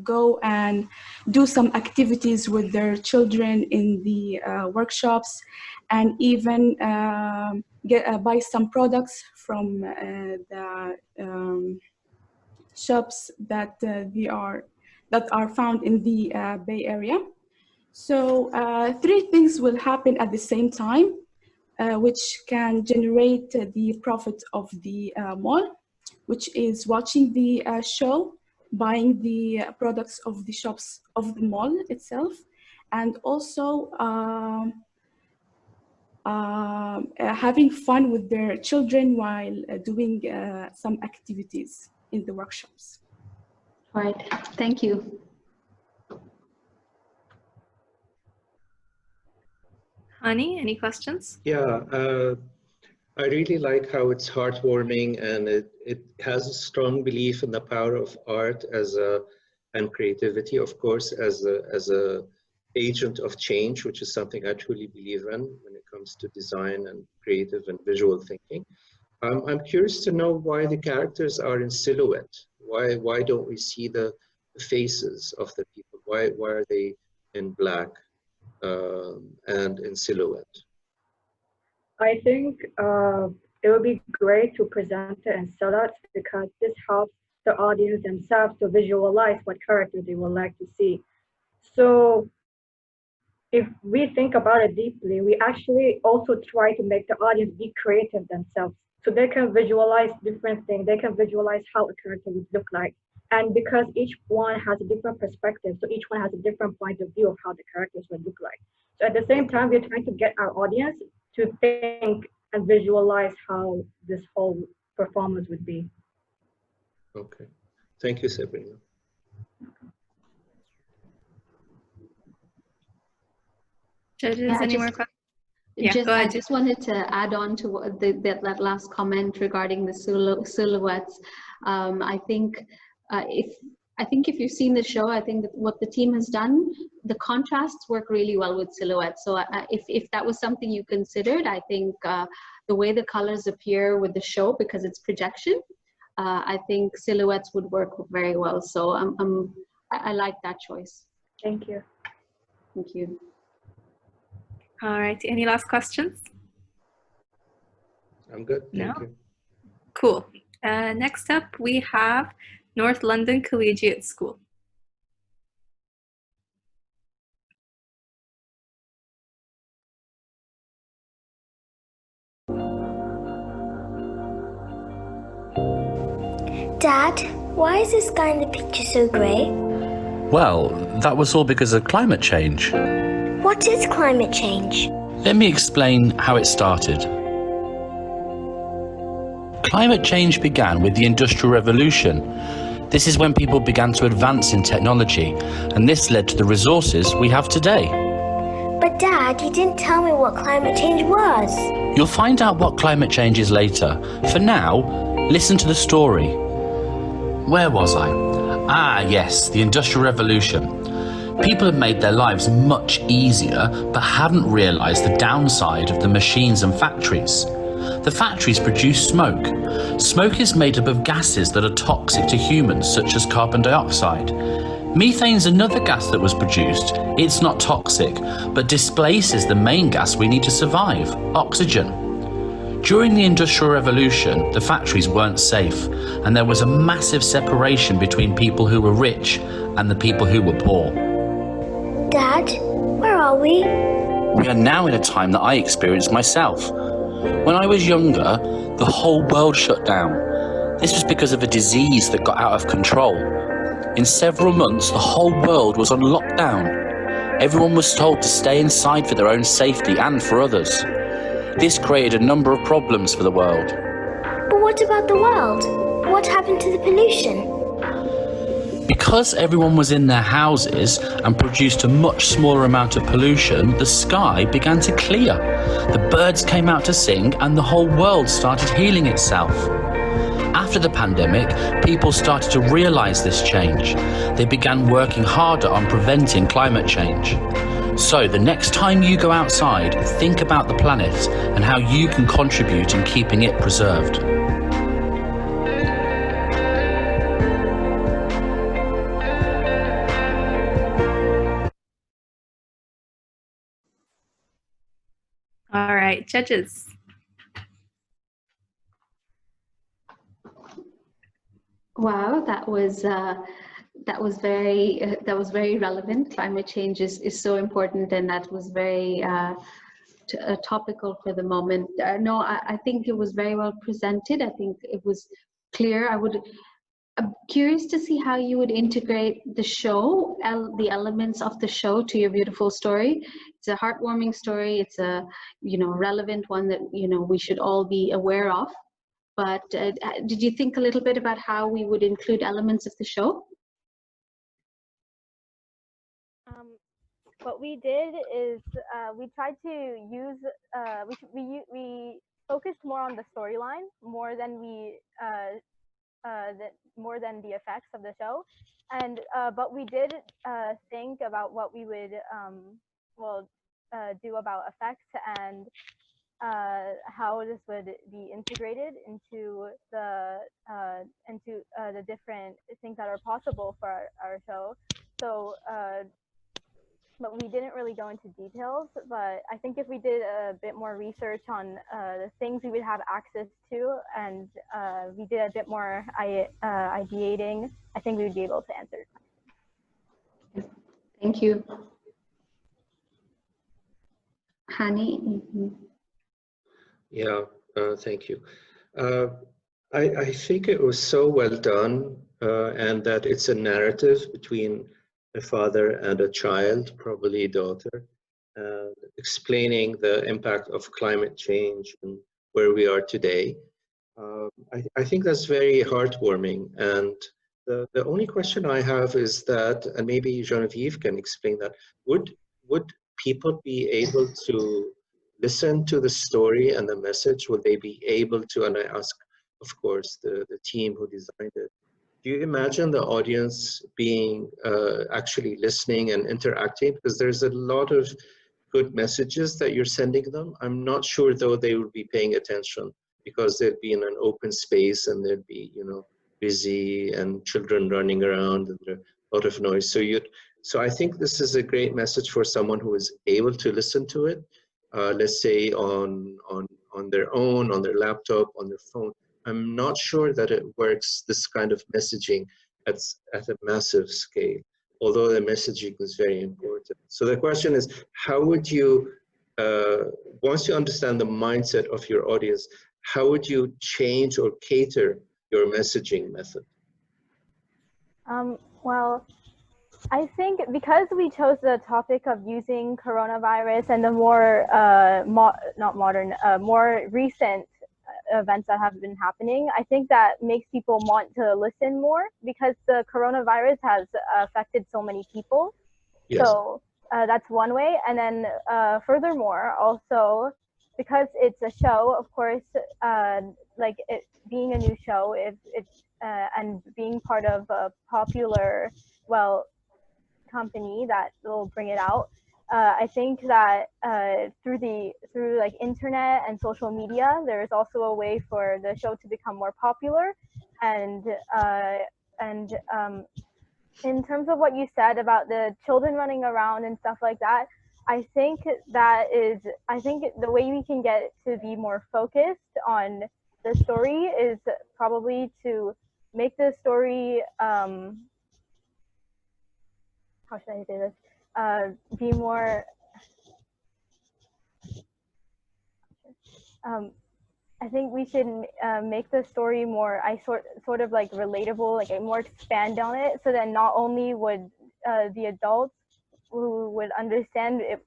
go and do some activities with their children in the workshops, and even buy some products from the shops that are found in the Bay Area. So 3 things will happen at the same time, which can generate the profit of the mall, which is watching the show, buying the products of the shops of the mall itself, and also having fun with their children while doing some activities in the workshops. All right, thank you. Hani, any questions? Yeah, I really like how it's heartwarming, and it has a strong belief in the power of art and creativity, of course, as a agent of change, which is something I truly believe in when it comes to design and creative and visual thinking. I'm curious to know why the characters are in silhouette. Why don't we see the faces of the people? Why are they in black and in silhouette? I think it would be great to present it in silhouette, because this helps the audience themselves to visualize what character they would like to see. So if we think about it deeply, we actually also try to make the audience be creative themselves, so they can visualize different things. They can visualize how a character would look like. And because each one has a different perspective, so each one has a different point of view of how the characters would look like. So at the same time, we're trying to get our audience to think and visualize how this whole performance would be. Okay, thank you, Sabrina. Judges, any more questions? Yeah, go ahead. I just wanted to add on to what that last comment regarding the silhouettes. I think if you've seen the show, I think that what the team has done, the contrasts work really well with silhouettes. So if that was something you considered, I think the way the colors appear with the show, because it's projection, I think silhouettes would work very well. So I like that choice. Thank you. Thank you. All right, any last questions? I'm good, thank No? you. Cool. Next up, we have North London Collegiate School. Dad, why is the sky in the picture so grey? Well, that was all because of climate change. What is climate change? Let me explain how it started. Climate change began with the Industrial Revolution. This is when people began to advance in technology, and this led to the resources we have today. But Dad, you didn't tell me what climate change was. You'll find out what climate change is later. For now, listen to the story. Where was I? Ah, yes, the Industrial Revolution. People have made their lives much easier, but haven't realised the downside of the machines and factories. The factories produce smoke. Smoke is made up of gases that are toxic to humans, such as carbon dioxide. Methane's another gas that was produced. It's not toxic, but displaces the main gas we need to survive, oxygen. During the Industrial Revolution, the factories weren't safe, and there was a massive separation between people who were rich and the people who were poor. Dad, where are we? We are now in a time that I experienced myself. When I was younger, the whole world shut down. This was because of a disease that got out of control. In several months, the whole world was on lockdown. Everyone was told to stay inside for their own safety and for others. This created a number of problems for the world. But what about the world? What happened to the pollution? Because everyone was in their houses and produced a much smaller amount of pollution, the sky began to clear. The birds came out to sing and the whole world started healing itself. After the pandemic, people started to realise this change. They began working harder on preventing climate change. So the next time you go outside, think about the planet and how you can contribute in keeping it preserved. All right, judges. Wow, that was very relevant. Climate change is so important, and that was very topical for the moment. No, I think it was very well presented. I think it was clear. I'm curious to see how you would integrate the show, the elements of the show to your beautiful story. It's a heartwarming story. It's a relevant one that we should all be aware of. But did you think a little bit about how we would include elements of the show? What we did is we tried to use we focused more on the storyline more than the effects of the show, and but we did think about what we would do about effects and how this would be integrated into the different things that are possible for our show. So but we didn't really go into details, but I think if we did a bit more research on the things we would have access to, and we did a bit more ideating, I think we would be able to answer. Thank you. Hani? Mm-hmm. Yeah, thank you. I think it was so well done, and that it's a narrative between a father and a child, probably a daughter, explaining the impact of climate change and where we are today. I think that's very heartwarming. And the only question I have is that, and maybe Genevieve can explain that, would people be able to listen to the story and the message? Would they be able to, and I ask, of course, the team who designed it, do you imagine the audience being actually listening and interacting? Because there's a lot of good messages that you're sending them. I'm not sure though they would be paying attention, because they'd be in an open space and they'd be, busy and children running around and there's a lot of noise. So I think this is a great message for someone who is able to listen to it. let's say on their own, on their laptop, on their phone, I'm not sure that it works, this kind of messaging at a massive scale, although the messaging is very important. So the question is, how would you, once you understand the mindset of your audience, how would you change or cater your messaging method? Well, I think because we chose the topic of using coronavirus and the more more recent events that have been happening, I think that makes people want to listen more because the coronavirus has affected so many people. Yes. So that's one way. And then furthermore, also because it's a show, of course, like it being a new show, and being part of a popular, company that will bring it out. I think that through like internet and social media, there is also a way for the show to become more popular. And in terms of what you said about the children running around and stuff like that, I think the way we can get it to be more focused on the story is probably to make the story, how should I say this? Be more, I think we should make the story more, sort of like relatable, like more expand on it, so that not only would the adults who would understand it,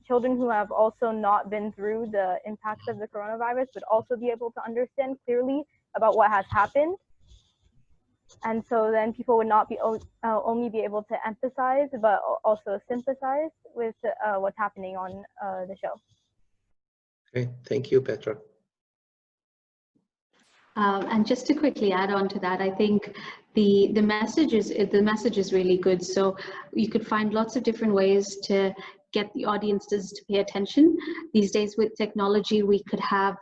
children who have also not been through the impacts of the coronavirus would also be able to understand clearly about what has happened. And so then people would not be only be able to empathize, but also sympathize with what's happening on the show. Okay, thank you, Petra. And just to quickly add on to that, I think the message is really good. So you could find lots of different ways to get the audiences to pay attention. These days with technology, we could have,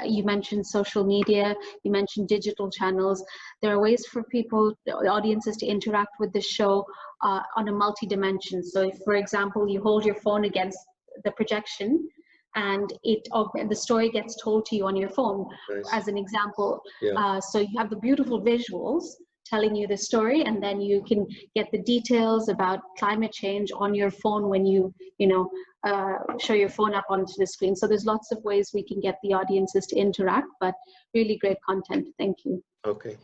you mentioned social media, you mentioned digital channels. There are ways for people, the audiences, to interact with the show on a multi-dimension. So if, for example, you hold your phone against the projection, and the story gets told to you on your phone, nice. As an example. Yeah. So you have the beautiful visuals telling you the story, and then you can get the details about climate change on your phone when you show your phone up onto the screen. So there's lots of ways we can get the audiences to interact, but really great content. Thank you. Okay,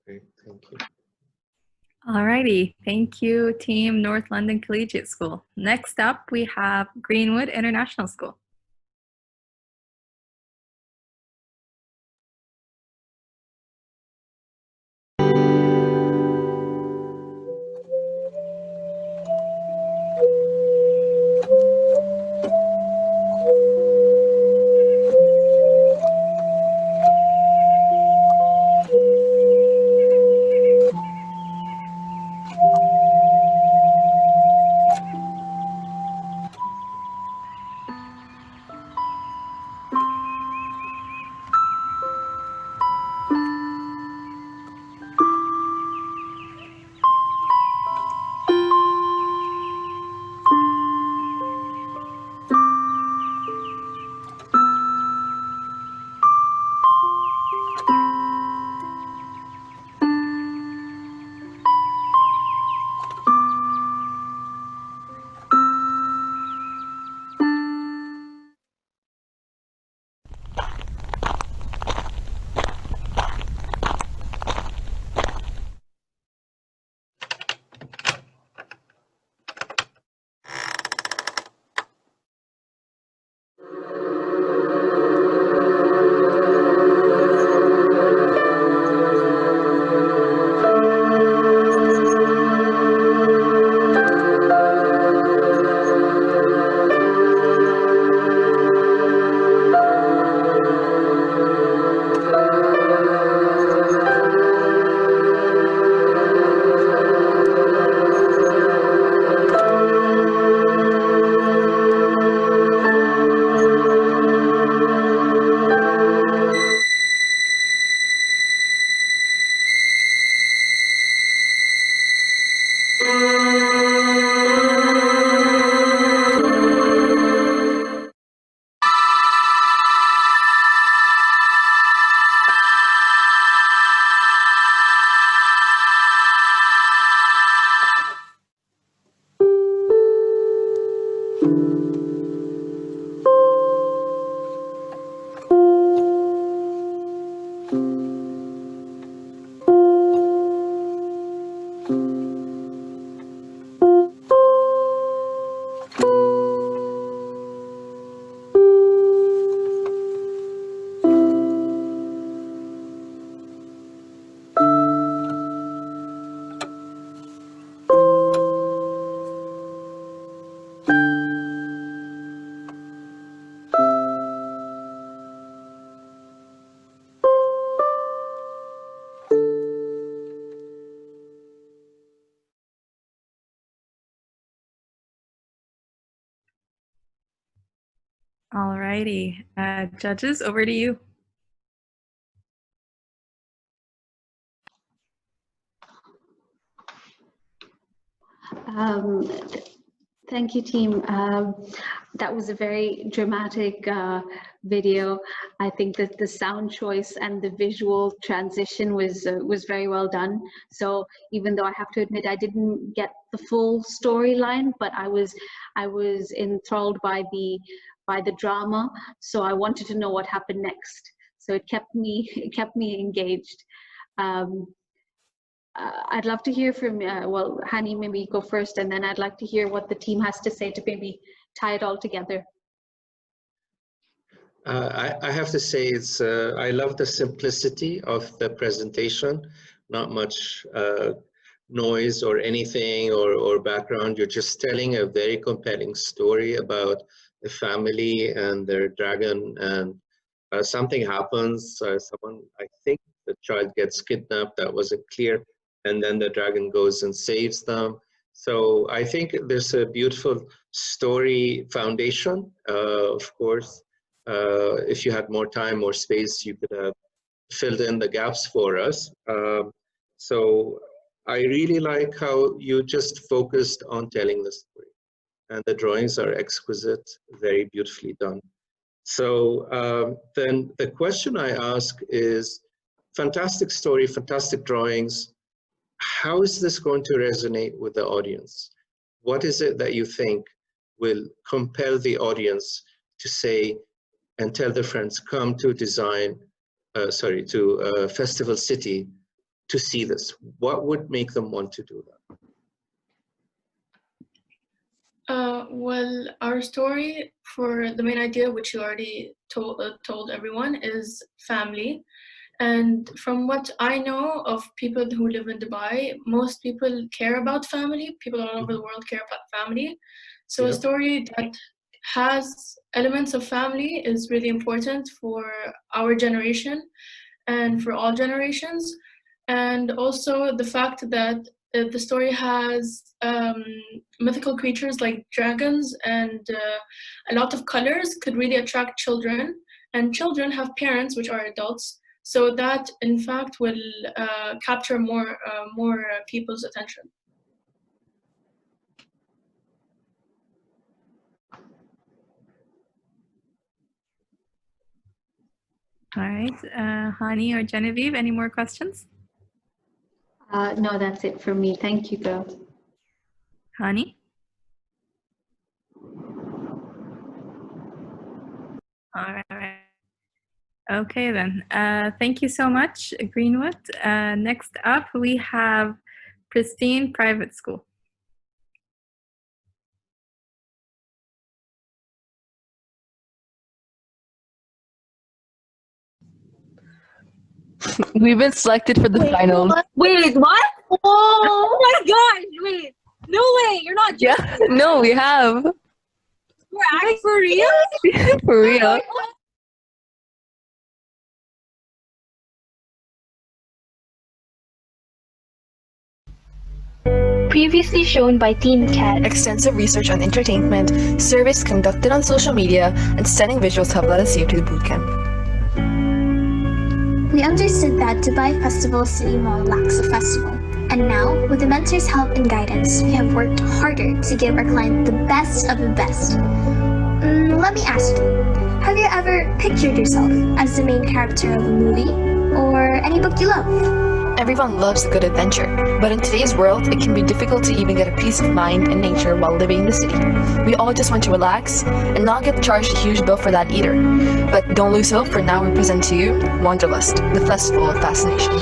great, thank you. Alrighty, thank you, Team North London Collegiate School. Next up, we have Greenwood International School. Alrighty, judges, over to you. Thank you, team. That was a very dramatic video. I think that the sound choice and the visual transition was very well done. So even though I have to admit I didn't get the full storyline, but I was enthralled by the drama. So I wanted to know what happened next. So it kept me engaged. I'd love to hear from, well, Hani, maybe go first, and then I'd like to hear what the team has to say to maybe tie it all together. I have to say, I love the simplicity of the presentation, not much noise or anything or background. You're just telling a very compelling story about a family and their dragon, and something happens. Someone, I think the child gets kidnapped, that wasn't clear. And then the dragon goes and saves them. So I think there's a beautiful story foundation. Of course, if you had more time, more space, you could have filled in the gaps for us. So I really like how you just focused on telling the story. And the drawings are exquisite, very beautifully done. So then the question I ask is, fantastic story, fantastic drawings. How is this going to resonate with the audience? What is it that you think will compel the audience to say and tell their friends, come to Festival City to see this? What would make them want to do that? Well, our story for the main idea, which you already told everyone, is family. And from what I know of people who live in Dubai, most people care about family. People all over the world care about family. So a story that has elements of family is really important for our generation and for all generations. And also the fact that the story has mythical creatures like dragons and a lot of colors could really attract children. And children have parents, which are adults. So that, in fact, will capture more people's attention. All right, Hani or Genevieve, any more questions? No, that's it for me. Thank you, girls. Hani? All right. Okay then, thank you so much, Greenwood. Next up, we have Pristine Private School. We've been selected for the finals. Wait, what? Oh my gosh, wait. No way, you're not joking. Yeah, no, we have. We're acting for real? For real. Previously shown by Team CAD. Extensive research on entertainment, surveys conducted on social media, and stunning visuals have led us here to the bootcamp. We understood that Dubai Festival City Mall lacks a festival. And now, with the mentor's help and guidance, we have worked harder to give our client the best of the best. Let me ask you, have you ever pictured yourself as the main character of a movie or any book you love? Everyone loves a good adventure, but in today's world, it can be difficult to even get a peace of mind in nature while living in the city. We all just want to relax and not get charged a huge bill for that either. But don't lose hope, for now we present to you Wanderlust, the Festival of Fascination.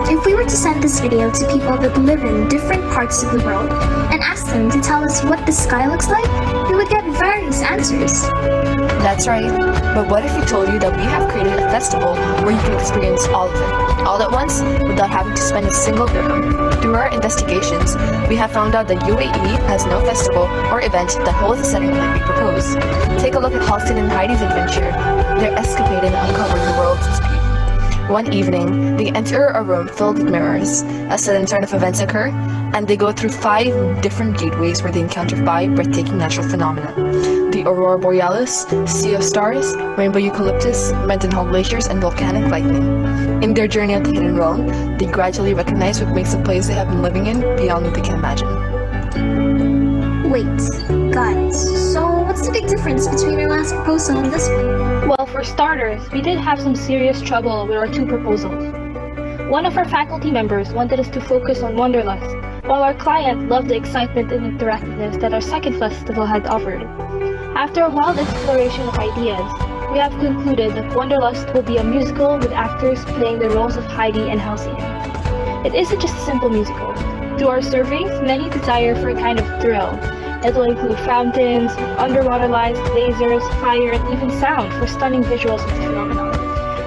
If we were to send this video to people that live in different parts of the world and ask them to tell us asked what the sky looks like, we would get various answers. That's right. But what if we told you that we have created a festival where you can experience all of it, all at once, without having to spend a single dirham? Through our investigations, we have found out that UAE has no festival or event that holds the setting like we propose. Take a look at Halston and Heidi's adventure, their escapade in uncovering the world's dispute. One evening, they enter a room filled with mirrors. A sudden turn of events occur, and they go through 5 different gateways where they encounter 5 breathtaking natural phenomena. The Aurora Borealis, Sea of Stars, Rainbow Eucalyptus, Mendenhall Glaciers, and volcanic lightning. In their journey of the hidden realm, they gradually recognize what makes the place they have been living in beyond what they can imagine. Wait, guys, so what's the big difference between our last proposal and this one? Well, for starters, we did have some serious trouble with our 2 proposals. One of our faculty members wanted us to focus on Wanderlust, while our client loved the excitement and interactiveness that our second festival had offered. After a wild exploration of ideas, we have concluded that Wanderlust will be a musical with actors playing the roles of Heidi and Halcyon. It isn't just a simple musical. Through our surveys, many desire for a kind of thrill. It will include fountains, underwater lights, lasers, fire, and even sound for stunning visuals of the phenomenon.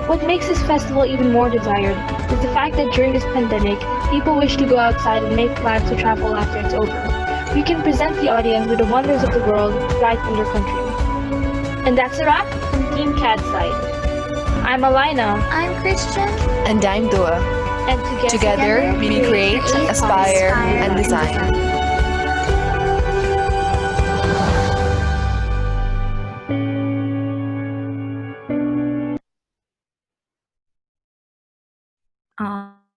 What makes this festival even more desired is the fact that during this pandemic, people wish to go outside and make plans to travel after it's over. We can present the audience with the wonders of the world right in their country. And that's a wrap from Team CAD side. I'm Alina. I'm Christian. And I'm Dua. And together we create, aspire, and design.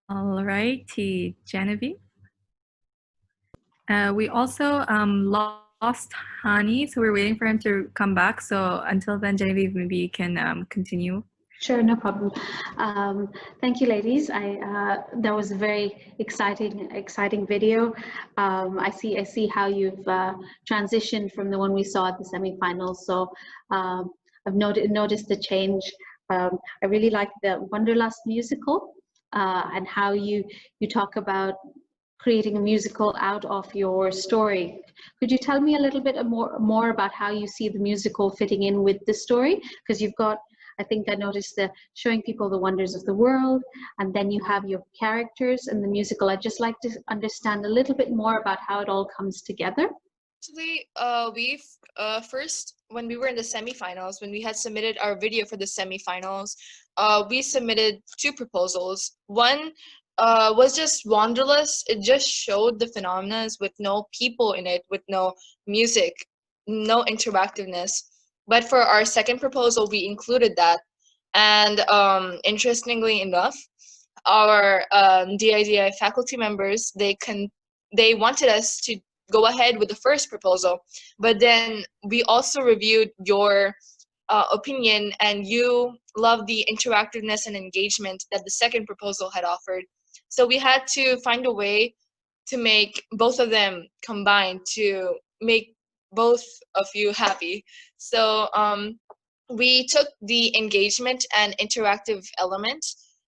Alrighty, Genevieve. We also lost Hani, so we're waiting for him to come back. So until then, Genevieve, maybe you can continue. Sure, no problem. Thank you, ladies. That was a very exciting video. I see how you've transitioned from the one we saw at the semifinals. So I've noticed the change. I really like the Wanderlust musical and how you talk about creating a musical out of your story. Could you tell me a little bit more about how you see the musical fitting in with the story? Because you've got, I think I noticed showing people the wonders of the world, and then you have your characters and the musical. I'd just like to understand a little bit more about how it all comes together. Actually, first, when we were in the semifinals, when we had submitted our video for the semifinals, we submitted 2 proposals. One was just Wanderlust. It just showed the phenomena with no people in it, with no music, no interactiveness. But for our second proposal, we included that. And interestingly enough, our DIDI faculty members, they wanted us to go ahead with the first proposal. But then we also reviewed your opinion, and you loved the interactiveness and engagement that the second proposal had offered. So we had to find a way to make both of them combine to make both of you happy. So we took the engagement and interactive element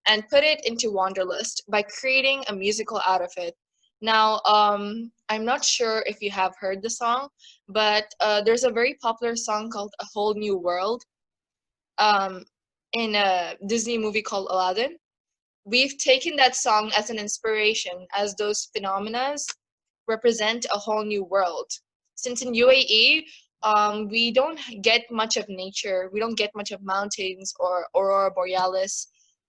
and put it into Wanderlust by creating a musical out of it. Now, I'm not sure if you have heard the song, but there's a very popular song called A Whole New World in a Disney movie called Aladdin. We've taken that song as an inspiration, as those phenomena represent a whole new world. Since in UAE, we don't get much of nature. We don't get much of mountains or Aurora Borealis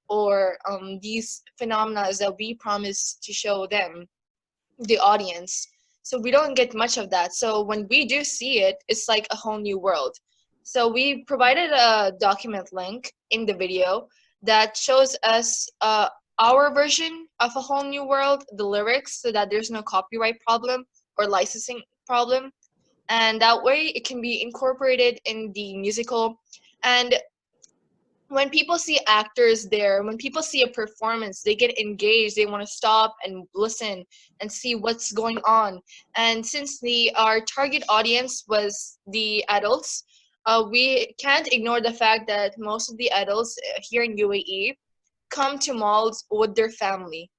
or these phenomena that we promise to show them, the audience. So we don't get much of that. So when we do see it, it's like a whole new world. So we provided a document link in the video that shows us our version of A Whole New World, the lyrics, so that there's no copyright problem or licensing problem. And that way it can be incorporated in the musical. And when people see actors there, when people see a performance, they get engaged. They want to stop and listen and see what's going on. And since our target audience was the adults, we can't ignore the fact that most of the adults here in UAE come to malls with their family.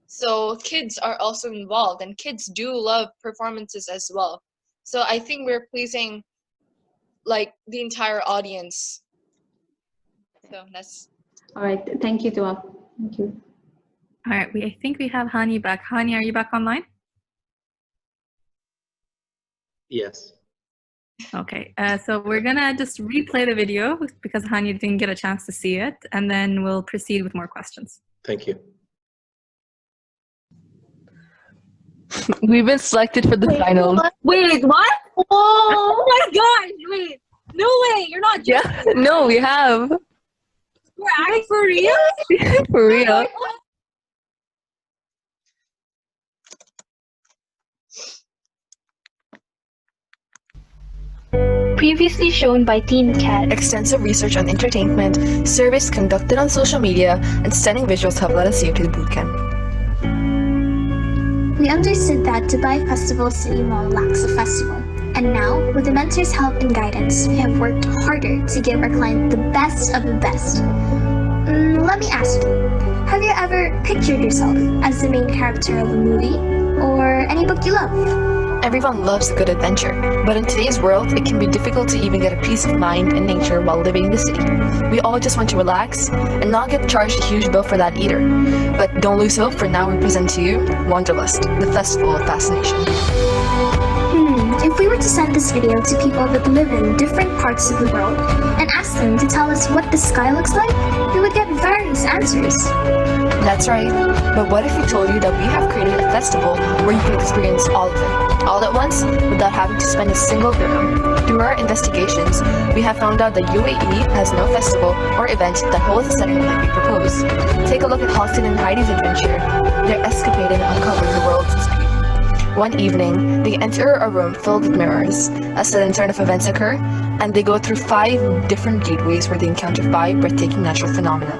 So kids are also involved, and kids do love performances as well. So I think we're pleasing like the entire audience. So that's All right. Thank you, Dua. Thank you. All right, I think we have Hani back. Hani, are you back online? Yes. Okay, so we're gonna just replay the video because Hani didn't get a chance to see it, and then we'll proceed with more questions. Thank you. We've been selected for the finals. Wait, what? Oh my gosh, wait. No way, you're not just Yeah, no, we have. We're acting for real? For real. Previously shown by Team Cat. Extensive research on entertainment, surveys conducted on social media, and stunning visuals have led us here to the bootcamp. We understood that Dubai Festival City Mall lacks a festival. And now, with the mentor's help and guidance, we have worked harder to give our client the best of the best. Let me ask you, have you ever pictured yourself as the main character of a movie or any book you love? Everyone loves a good adventure, but in today's world, it can be difficult to even get a peace of mind and nature while living in the city. We all just want to relax and not get charged a huge bill for that either. But don't lose hope, for now we present to you Wanderlust, the Festival of Fascination. If we were to send this video to people that live in different parts of the world and ask them to tell us what the sky looks like, we would get various answers. That's right, but what if we told you that we have created a festival where you can experience all of it, all at once, without having to spend a single dirham? Through our investigations, we have found out that UAE has no festival or event that holds the setting like we propose. Take a look at Halston and Heidi's adventure, their escapade in uncovering the world's dispute. One evening, they enter a room filled with mirrors. A sudden turn of events occur, and they go through 5 different gateways where they encounter 5 breathtaking natural phenomena.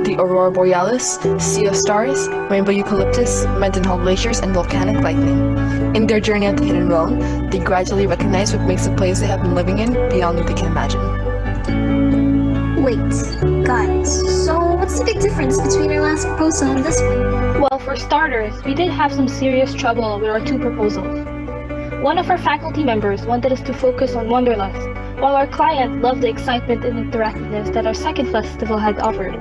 The Aurora Borealis, Sea of Stars, Rainbow Eucalyptus, Mendenhall Glaciers, and volcanic lightning. In their journey of the hidden realm, they gradually recognize what makes the place they have been living in beyond what they can imagine. Wait, guys, so what's the big difference between our last proposal and this one? Well, for starters, we did have some serious trouble with our 2 proposals. One of our faculty members wanted us to focus on Wanderlust, while our client loved the excitement and interactiveness that our second festival had offered.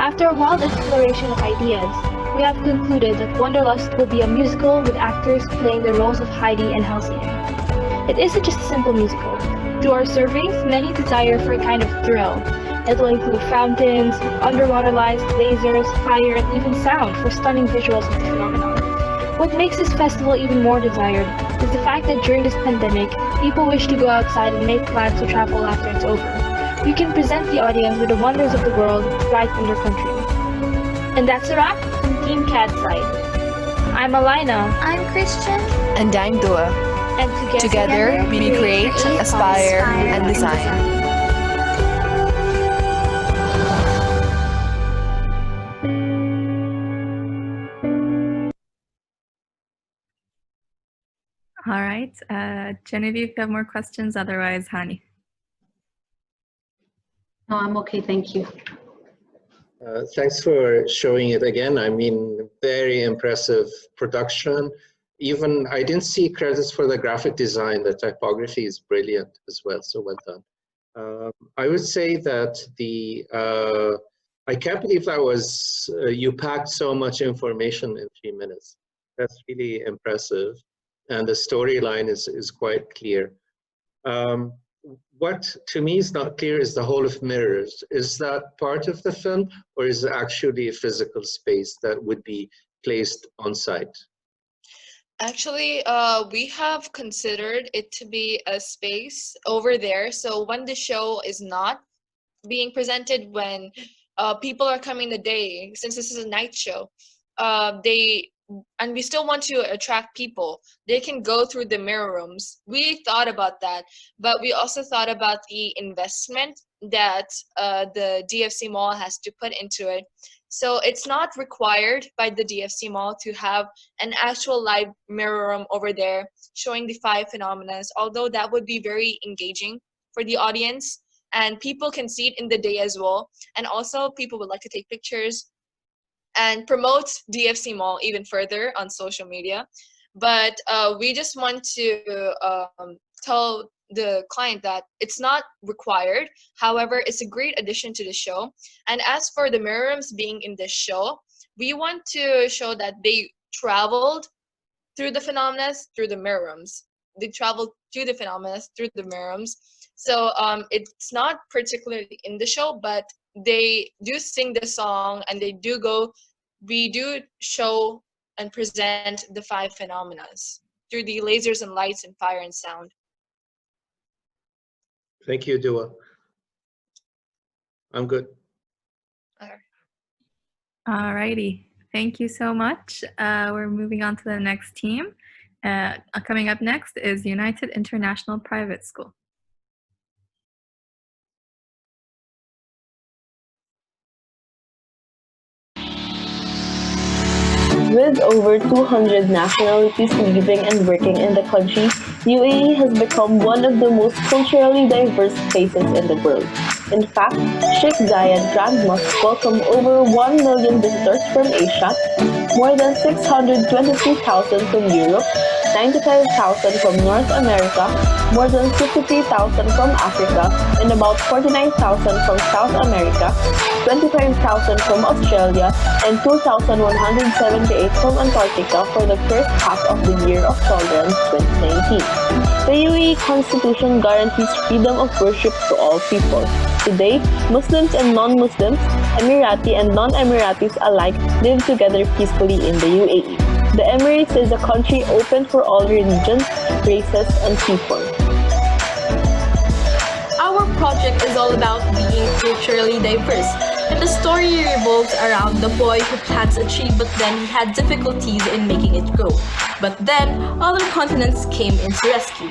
After a wild exploration of ideas, we have concluded that Wanderlust will be a musical with actors playing the roles of Heidi and Halcyon. It isn't just a simple musical. Through our surveys, many desire for a kind of thrill. It will include fountains, underwater lights, lasers, fire, and even sound for stunning visuals of the phenomenon. What makes this festival even more desired is the fact that during this pandemic, people wish to go outside and make plans to travel after it's over. We can present the audience with the wonders of the world right in their country. And that's a wrap from Team Cat's side. I'm Alina. I'm Christian. And I'm Dua. And together we create, aspire, and design. All right, Genevieve, if you have more questions, otherwise, Hani. No, I'm okay, thank you. Thanks for showing it again. I mean, very impressive production. Even I didn't see credits for the graphic design. The typography is brilliant as well, so well done. I would say that I can't believe that was, you packed so much information in 3 minutes. That's really impressive. And the storyline is quite clear. What to me is not clear is the Hall of Mirrors. Is that part of the film, or is it actually a physical space that would be placed on site? Actually, we have considered it to be a space over there. So when the show is not being presented, when people are coming the day, since this is a night show, and we still want to attract people, they can go through the mirror rooms. We thought about that, but we also thought about the investment that the DFC Mall has to put into it. So it's not required by the DFC Mall to have an actual live mirror room over there showing the 5 phenomena, although that would be very engaging for the audience, and people can see it in the day as well. And also people would like to take pictures and promote DFC Mall even further on social media. but we just want to tell the client that it's not required. However, it's a great addition to the show. And as for the Miriams being in this show, we want to show that they traveled through the phenomena through the Miriams. They traveled to the phenomena through the Miriams. So it's not particularly in the show, but they do sing the song and we do show and present the 5 phenomena through the lasers and lights and fire and sound. Thank you, Dua. I'm good. All righty. Thank you so much. We're moving on to the next team. Coming up next is United International Private School. With over 200 nationalities living and working in the country, UAE has become one of the most culturally diverse places in the world. In fact, Sheikh Zayed Grand Mosque welcomed over 1 million visitors from Asia, more than 623,000 from Europe, 95,000 from North America, more than 53,000 from Africa, and about 49,000 from South America, 25,000 from Australia, and 2,178 from Antarctica for the first half of the Year of Tolerance 2019. The UAE Constitution guarantees freedom of worship to all people. Today, Muslims and non-Muslims, Emirati and non-Emiratis alike live together peacefully in the UAE. The Emirates is a country open for all religions, races, and people. Our project is all about being culturally diverse, and the story revolves around the boy who plants a tree but then he had difficulties in making it grow. But then, other continents came into rescue.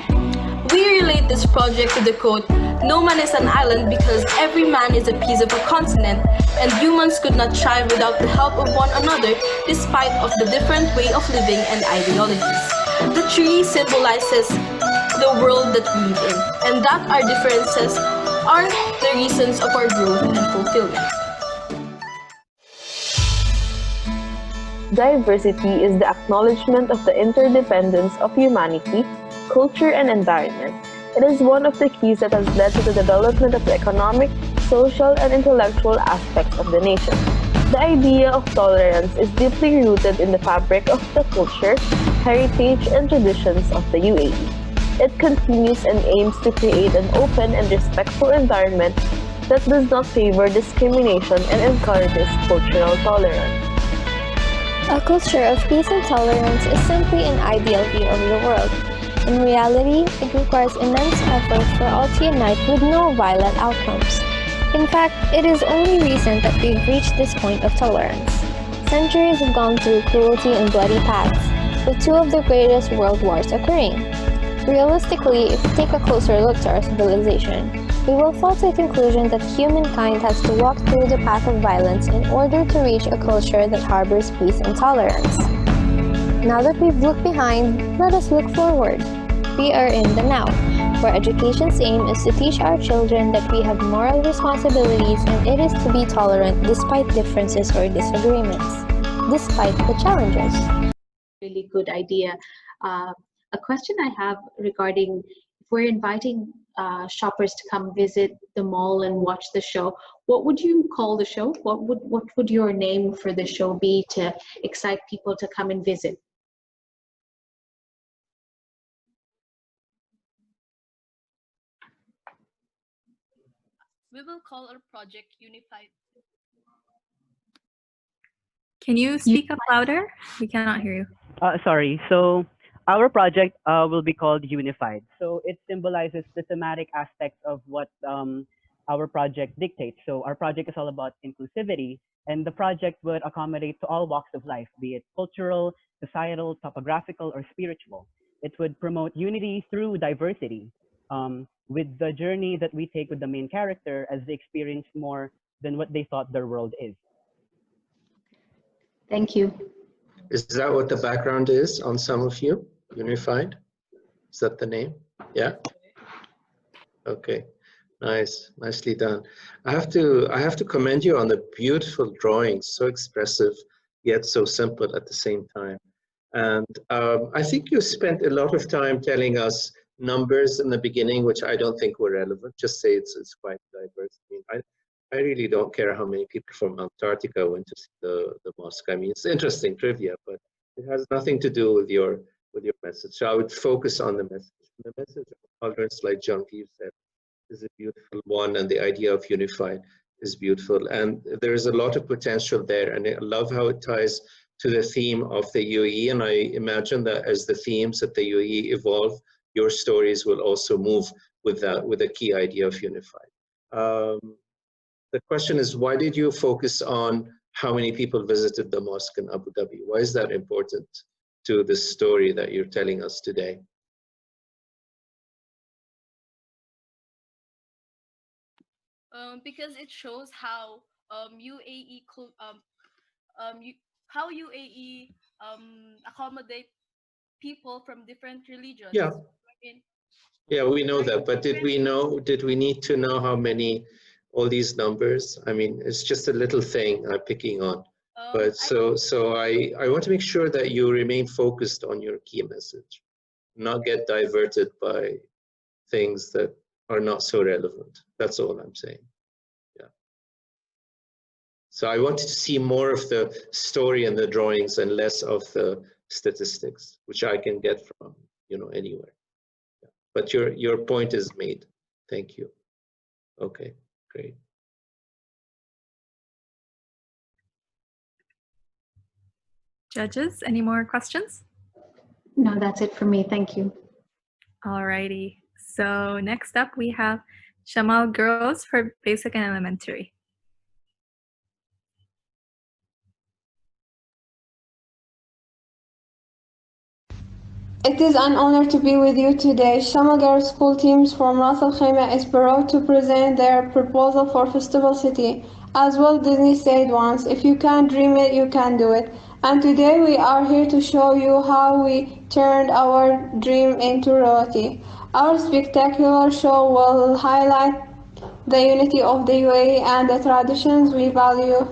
We relate this project to the quote, "No man is an island because every man is a piece of a continent, and humans could not thrive without the help of one another despite of the different way of living and ideologies." The tree symbolizes the world that we live in, and that our differences are the reasons of our growth and fulfillment. Diversity is the acknowledgement of the interdependence of humanity, culture, and environment. It is one of the keys that has led to the development of the economic, social, and intellectual aspects of the nation. The idea of tolerance is deeply rooted in the fabric of the culture, heritage, and traditions of the UAE. It continues and aims to create an open and respectful environment that does not favor discrimination and encourages cultural tolerance. A culture of peace and tolerance is simply an ideal view of the world. In reality, it requires immense effort for all to unite with no violent outcomes. In fact, it is only recent that we've reached this point of tolerance. Centuries have gone through cruelty and bloody paths, with 2 of the greatest world wars occurring. Realistically, if we take a closer look to our civilization, we will fall to the conclusion that humankind has to walk through the path of violence in order to reach a culture that harbors peace and tolerance. Now that we've looked behind, let us look forward. We are in the now, where education's aim is to teach our children that we have moral responsibilities and it is to be tolerant despite differences or disagreements, despite the challenges. Really good idea. A question I have regarding if we're inviting shoppers to come visit the mall and watch the show, what would you call the show? What would your name for the show be to excite people to come and visit? We will call our project Unified. Can you speak up louder? We cannot hear you. Sorry. So our project will be called Unified. So it symbolizes the thematic aspects of what our project dictates. So our project is all about inclusivity, and the project would accommodate to all walks of life, be it cultural, societal, topographical, or spiritual. It would promote unity through diversity, with the journey that we take with the main character as they experience more than what they thought their world is. Thank you. Is that what the background is on some of you? Unified? Is that the name? Yeah? Okay. Nice. Nicely done. I have to commend you on the beautiful drawings, so expressive, yet so simple at the same time. And I think you spent a lot of time telling us numbers in the beginning, which I don't think were relevant. Just say it's quite diverse. I mean, I really don't care how many people from Antarctica went to see the mosque. I mean, it's interesting trivia, but it has nothing to do with your message. So I would focus on the message. The message of tolerance, like Genevieve said, is a beautiful one, and the idea of unified is beautiful. And there is a lot of potential there, and I love how it ties to the theme of the UAE. And I imagine that as the themes at the UAE evolve, your stories will also move with that, with a key idea of unified. The question is, why did you focus on how many people visited the mosque in Abu Dhabi? Why is that important to the story that you're telling us today? Because it shows how UAE accommodate people from different religions. Yeah. Yeah, we know that, but did we need to know how many, all these numbers? I mean, it's just a little thing I'm picking on. But so I want to make sure that you remain focused on your key message, not get diverted by things that are not so relevant. That's all I'm saying. Yeah. So I wanted to see more of the story and the drawings and less of the statistics, which I can get from, anywhere. Yeah. But your point is made. Thank you. Okay, great. Judges, any more questions? No, that's it for me. Thank you. Alrighty. So next up we have Shamal Girls for Basic and Elementary. It is an honor to be with you today. Shamal Girls School teams from Ras Al Khaimah is proud to present their proposal for Festival City. As Walt Disney said once, if you can dream it, you can do it. And today we are here to show you how we turned our dream into reality. Our spectacular show will highlight the unity of the UAE and the traditions we value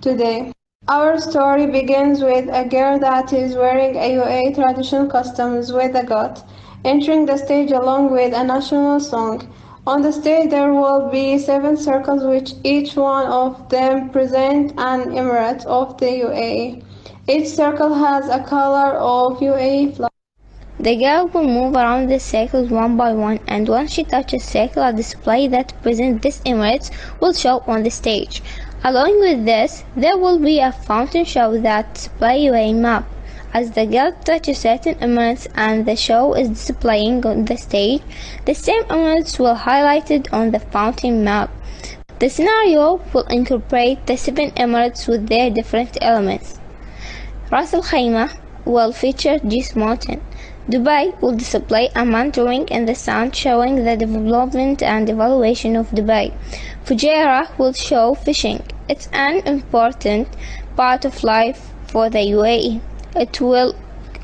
today. Our story begins with a girl that is wearing a UAE traditional costumes with a goat, entering the stage along with a national song. On the stage there will be 7 circles which each one of them present an emirate of the UAE. Each circle has a color of UAE flag. The girl will move around the circles one by one, and once she touches a circle, a display that presents this emirate will show on the stage. Along with this, there will be a fountain show that displays UAE map. As the girl touches certain emirates and the show is displaying on the stage, the same emirates will highlighted on the fountain map. The scenario will incorporate the 7 emirates with their different elements. Ras Al Khaimah will feature this mountain. Dubai will display a man drawing in the sand showing the development and evaluation of Dubai. Fujairah will show fishing. It's an important part of life for the UAE. It will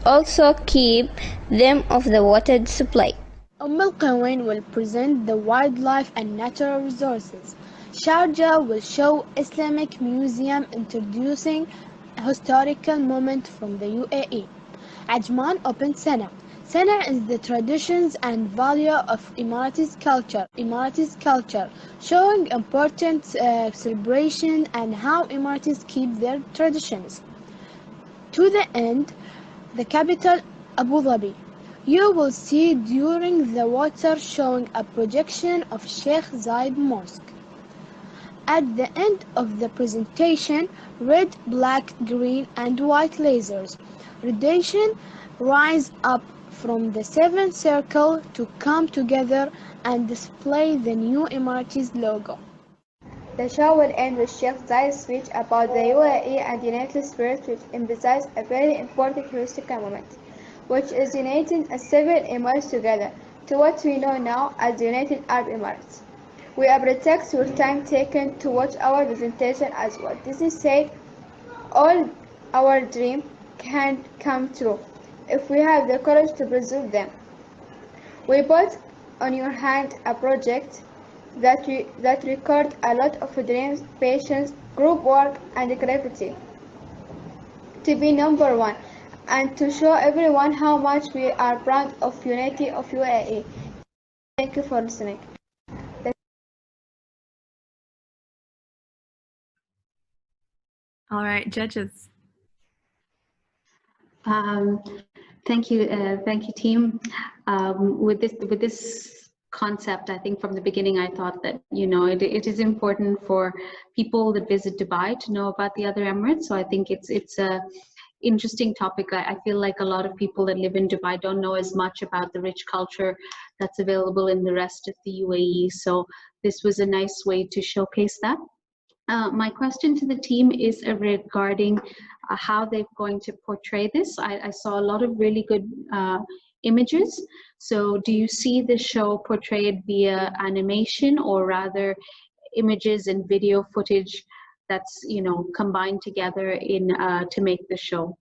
also keep them off the water display. Al Qawain will present the wildlife and natural resources. Sharjah will show Islamic museum introducing a historical moment from the UAE. Ajman opens Sana. Sana is the traditions and value of Emirates culture, showing important celebration and how Emirates keep their traditions. To the end, the capital, Abu Dhabi. You will see during the water showing a projection of Sheikh Zayed Mosque. At the end of the presentation, red, black, green, and white lasers. Radiation rise up from the 7 circle to come together and display the new Emirates logo. The show will end with Sheikh Zayed's speech about the UAE and United Spirit, which emphasizes a very important historical moment, which is uniting the 7 Emirates together to what we know now as the United Arab Emirates. We appreciate your time taken to watch our presentation as well. Disney said, all our dreams can come true if we have the courage to pursue them. We put on your hand a project that records a lot of dreams, patience, group work, and creativity to be number one. and to show everyone how much we are proud of unity of UAE. Thank you for listening. All right, judges. Thank you, team. With this concept, I think from the beginning I thought that it is important for people that visit Dubai to know about the other Emirates. So I think it's a interesting topic. I feel like a lot of people that live in Dubai don't know as much about the rich culture that's available in the rest of the UAE. So this was a nice way to showcase that. My question to the team is regarding how they're going to portray this. I saw a lot of really good images. So do you see the show portrayed via animation, or rather images and video footage that's combined together in to make the show?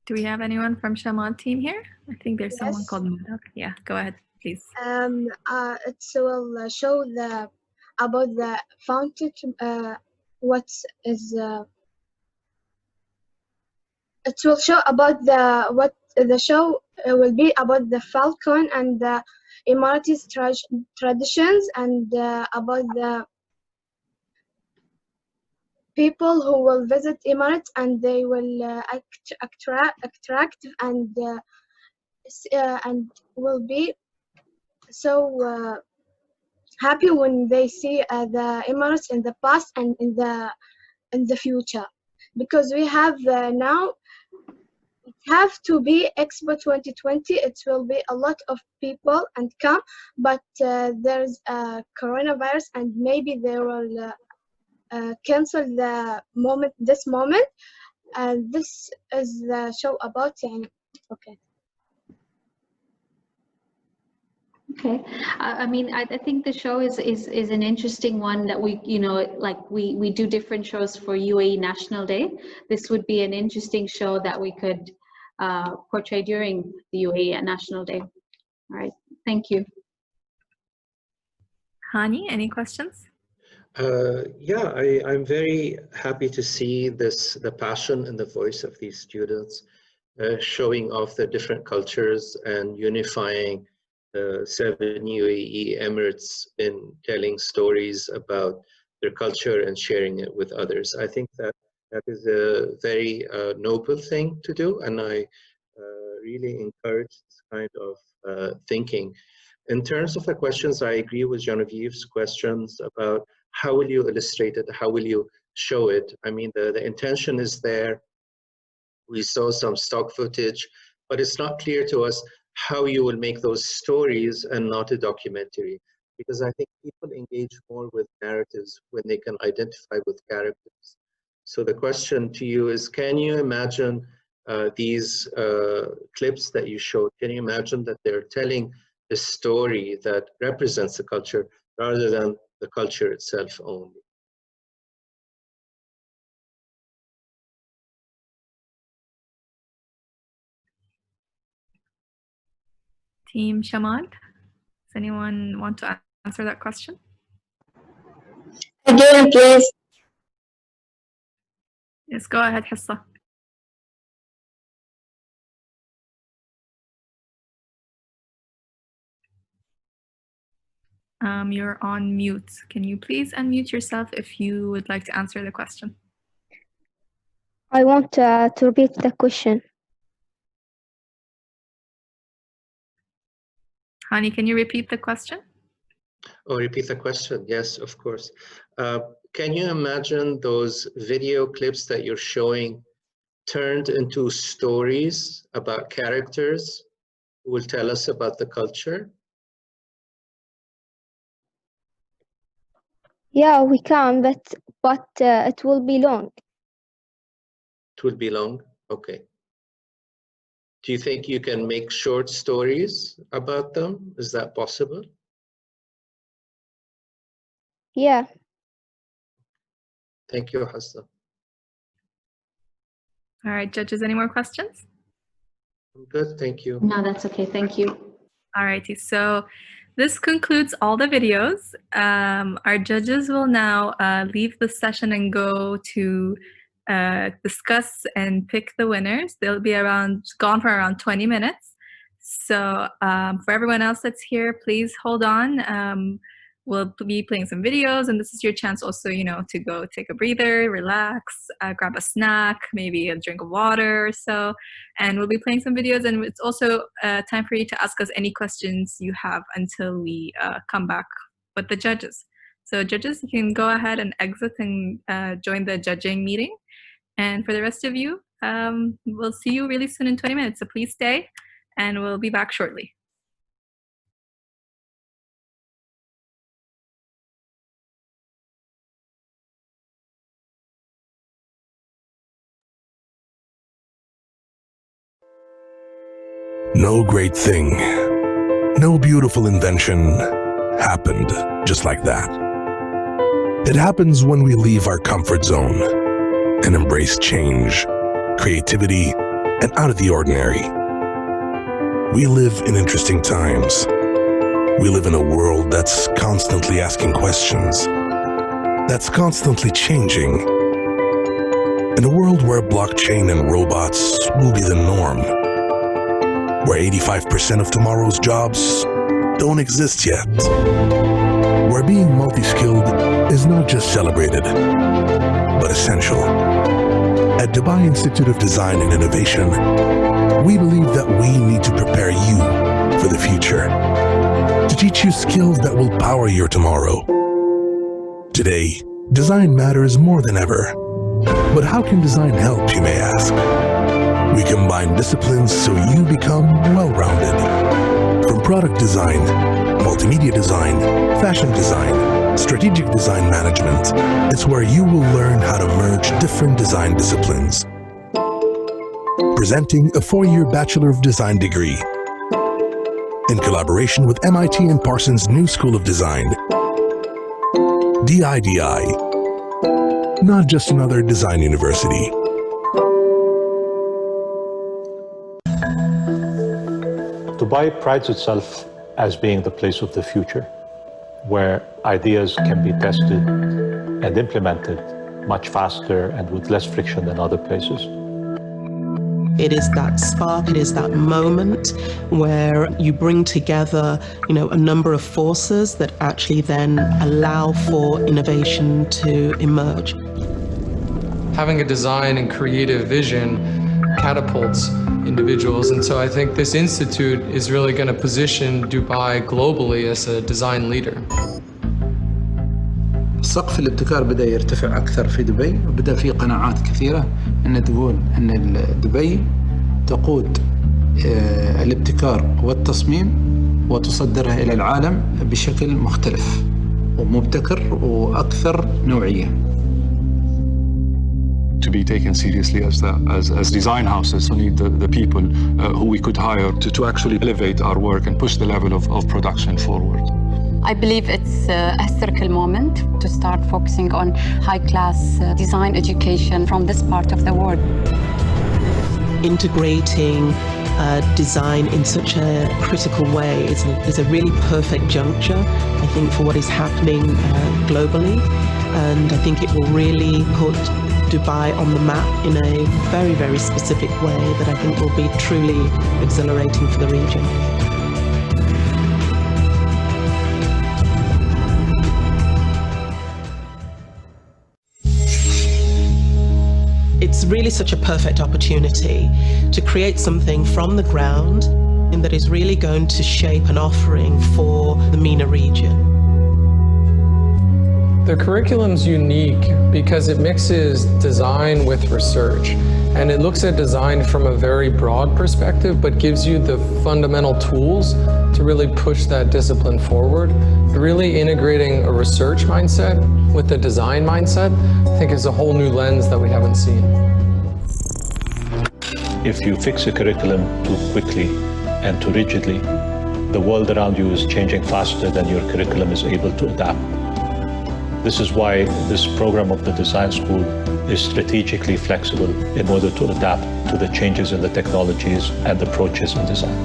Do we have anyone from Shaman team here? I think there's someone called Mudak. Yeah, go ahead, please. It will show about the fountain. It will show about what the show will be about the Falcon and the Emirates traditions, and about the people who will visit Emirates, and they will attract and will be so happy when they see the Emirates in the past and in the future, because we have now it have to be Expo 2020. It will be a lot of people and come, but there's a coronavirus, and maybe they will cancel this moment, and this is the show about. Okay. Okay, I mean, I think the show is an interesting one that we, we do different shows for UAE National Day. This would be an interesting show that we could portray during the UAE National Day. All right, thank you. Hani, any questions? Yeah, I'm very happy to see the passion and the voice of these students showing off the different cultures and unifying the 7 UAE Emirates in telling stories about their culture and sharing it with others. I think that is a very noble thing to do, and I really encourage this kind of thinking. In terms of the questions, I agree with Genevieve's questions about how will you illustrate it, how will you show it. I mean, the intention is there. We saw some stock footage, but it's not clear to us how you will make those stories and not a documentary, because I think people engage more with narratives when they can identify with characters. So the question to you is, can you imagine these clips that you showed? Can you imagine that they're telling a story that represents the culture rather than the culture itself only? Team Shamad, does anyone want to answer that question? Again, please. Yes, go ahead, Hissa. You're on mute. Can you please unmute yourself if you would like to answer the question? I want to repeat the question. Hani, can you repeat the question? Oh, repeat the question. Yes, of course. Can you imagine those video clips that you're showing turned into stories about characters who will tell us about the culture? Yeah, we can, but it will be long. It will be long? Okay. Do you think you can make short stories about them? Is that possible? Yeah. Thank you, Hassan. All right, judges, any more questions? I'm good, thank you. No, that's okay, thank you. All righty, so this concludes all the videos. Our judges will now leave the session and go to discuss and pick the winners. They'll be gone for around 20 minutes. So for everyone else that's here, please hold on. We'll be playing some videos, and this is your chance also, to go take a breather, relax, grab a snack, maybe a drink of water or so, and we'll be playing some videos. And it's also time for you to ask us any questions you have until we come back with the judges. So judges, you can go ahead and exit and join the judging meeting. And for the rest of you, we'll see you really soon in 20 minutes. So please stay, and we'll be back shortly. No great thing, no beautiful invention happened just like that. It happens when we leave our comfort zone and embrace change, creativity, and out of the ordinary. We live in interesting times. We live in a world that's constantly asking questions, that's constantly changing. In a world where blockchain and robots will be the norm, where 85% of tomorrow's jobs don't exist yet, where being multi-skilled is not just celebrated, but essential. At Dubai Institute of Design and Innovation, we believe that we need to prepare you for the future, to teach you skills that will power your tomorrow. Today, design matters more than ever. But how can design help, you may ask? We combine disciplines so you become well-rounded. From product design, multimedia design, fashion design, strategic design management, it's where you will learn how to merge different design disciplines. Presenting a 4-year Bachelor of Design degree in collaboration with MIT and Parsons' new School of Design. DIDI, not just another design university. Dubai prides itself as being the place of the future, where ideas can be tested and implemented much faster and with less friction than other places. It is that spark, it is that moment where you bring together, a number of forces that actually then allow for innovation to emerge. Having a design and creative vision catapults individuals, and so I think this institute is really going to position Dubai globally as a design leader. سقف الابتكار بدأ يرتفع أكثر في دبي، وبدأ في قناعات كثيرة أن تقول أن دبي تقود الابتكار والتصميم وتصدرها إلى العالم بشكل مختلف ومبتكر وأكثر نوعية. To be taken seriously as design houses, only the people who we could hire to actually elevate our work and push the level of production forward. I believe it's a historical moment to start focusing on high-class design education from this part of the world. Integrating design in such a critical way is a really perfect juncture, I think, for what is happening globally. And I think it will really put Dubai on the map in a very, very specific way that I think will be truly exhilarating for the region. It's really such a perfect opportunity to create something from the ground and that is really going to shape an offering for the MENA region. The curriculum's unique because it mixes design with research, and it looks at design from a very broad perspective, but gives you the fundamental tools to really push that discipline forward. Really integrating a research mindset with the design mindset, I think, is a whole new lens that we haven't seen. If you fix a curriculum too quickly and too rigidly, the world around you is changing faster than your curriculum is able to adapt. This is why this program of the design school is strategically flexible in order to adapt to the changes in the technologies and approaches in design.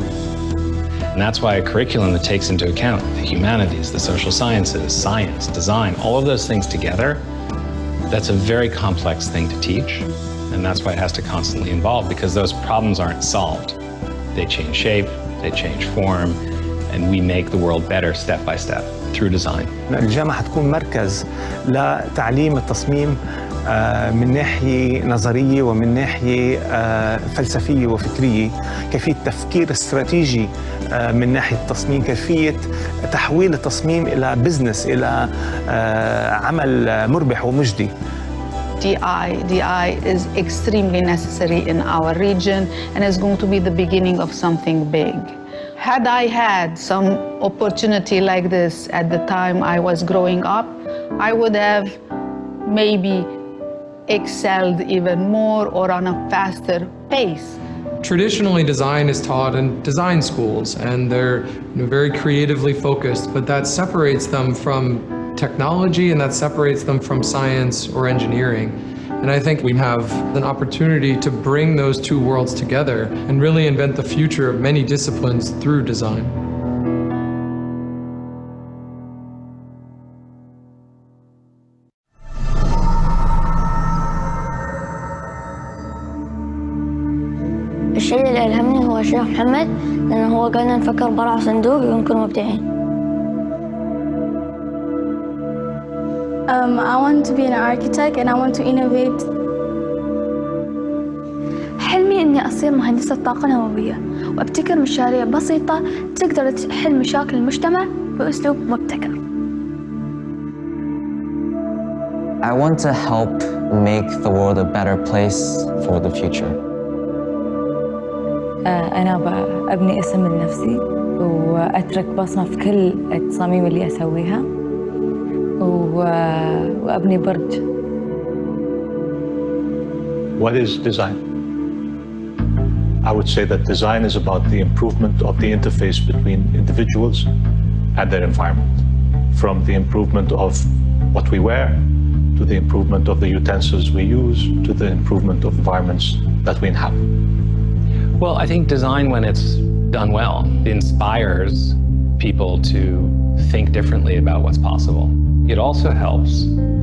And that's why a curriculum that takes into account the humanities, the social sciences, science, design, all of those things together, that's a very complex thing to teach. And that's why it has to constantly evolve, because those problems aren't solved. They change shape, they change form, and we make the world better step by step through design. الجامعة هتكون مركز لتعليم التصميم من ناحية نظرية ومن ناحية فلسفية وفكرية، كيفية تفكير استراتيجي من ناحية التصميم، كيفية تحويل التصميم إلى بزنس، إلى عمل مربح ومجدي. DI is extremely necessary in our region and is going to be the beginning of something big. Had I had some opportunity like this at the time I was growing up, I would have maybe excelled even more or on a faster pace. Traditionally, design is taught in design schools, and they're very creatively focused, but that separates them from technology, and that separates them from science or engineering. And I think we have an opportunity to bring those two worlds together and really invent the future of many disciplines through design. الشيء اللي ألهمني هو الشيخ محمد، لأنه هو قالنا نفكر برا صندوق ونكون مبدعين. I want to be an architect and I want to innovate. حلمي إني أصير مهندسة طاقة نووية وأبتكر مشاريع بسيطة تقدر تحل مشاكل المجتمع بأسلوب مبتكر. I want to help make the world a better place for the future. أنا أبني اسم لنفسي وأترك بصمة في كل التصاميم اللي أسويها وأبني برج. What is design? I would say that design is about the improvement of the interface between individuals and their environment. From the improvement of what we wear, to the improvement of the utensils we use, to the improvement of environments that we inhabit. Well, I think design, when it's done well, inspires people to think differently about what's possible. It also helps,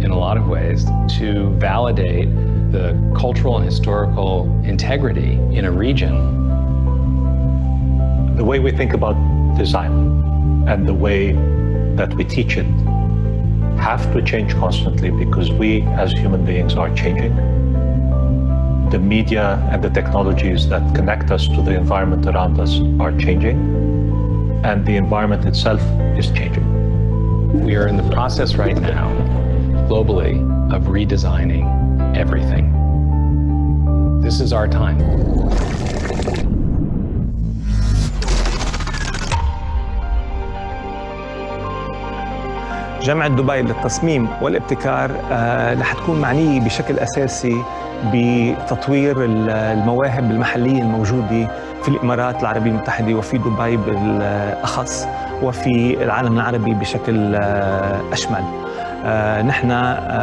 in a lot of ways, to validate the cultural and historical integrity in a region. The way we think about design and the way that we teach it have to change constantly, because we as human beings are changing. The media and the technologies that connect us to the environment around us are changing, and the environment itself is changing. We are in the process right now, globally, of redesigning everything. This is our time. جامعة دبي للتصميم والابتكار رح تكون معنية بشكل أساسي بتطوير المواهب المحلية الموجودة في الإمارات العربية المتحدة وفي دبي بالأخص وفي العالم العربي بشكل أشمل. نحن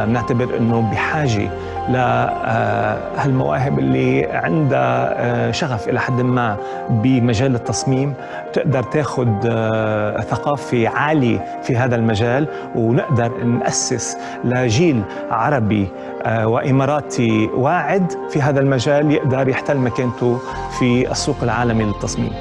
بنعتبر أنه بحاجة لهالمواهب اللي عندها شغف إلى حد ما بمجال التصميم، تقدر تاخد ثقافة عالية في هذا المجال، ونقدر نأسس لجيل عربي وإماراتي واعد في هذا المجال يقدر يحتل مكانته في السوق العالمي للتصميم.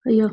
ايوه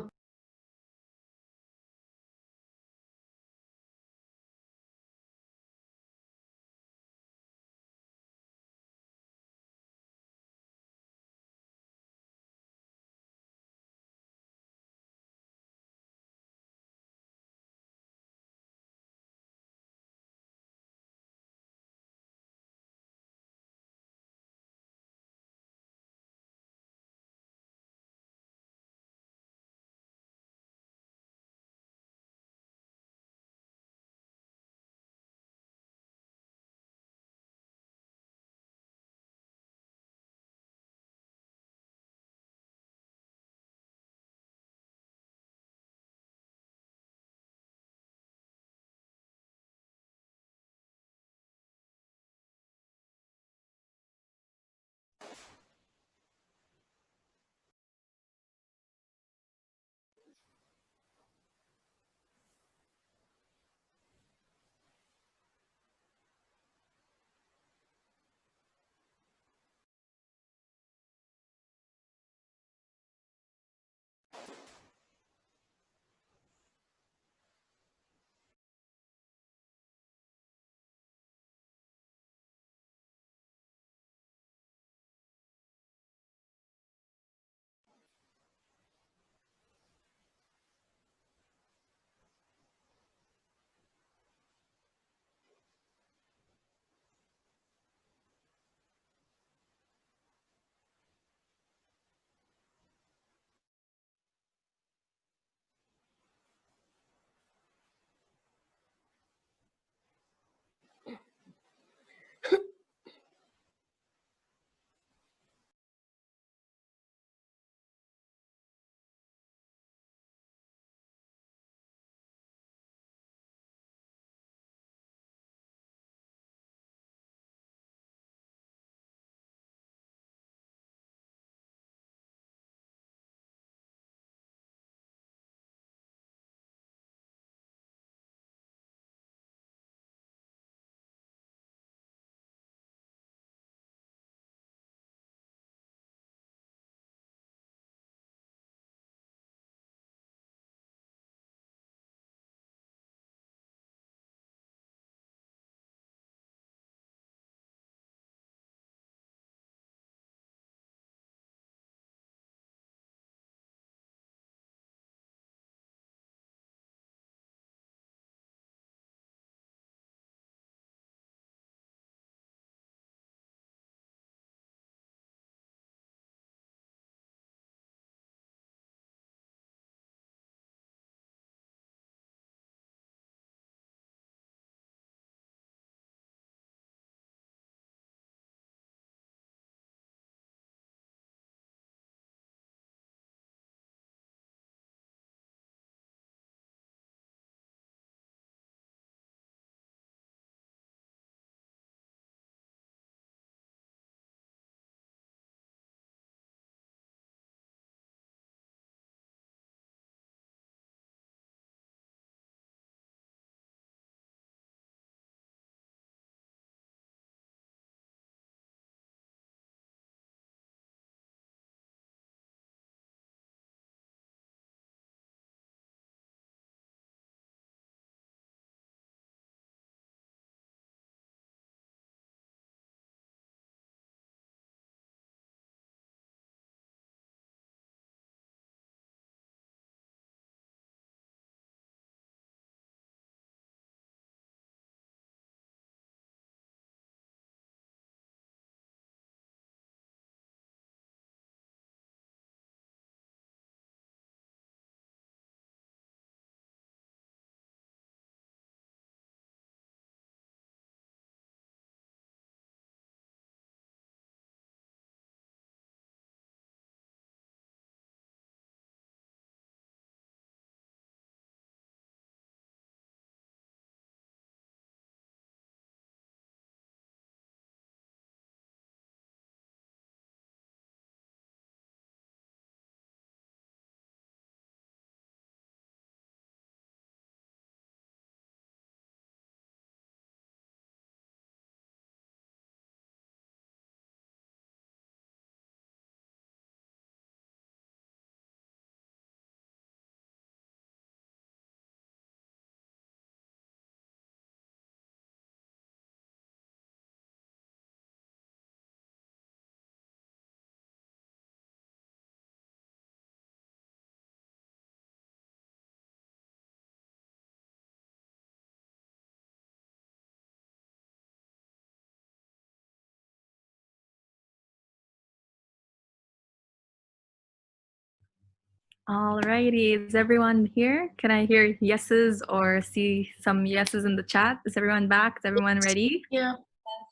Alrighty, is everyone here? Can I hear yeses or see some yeses in the chat? Is everyone back? Is everyone ready? Yeah,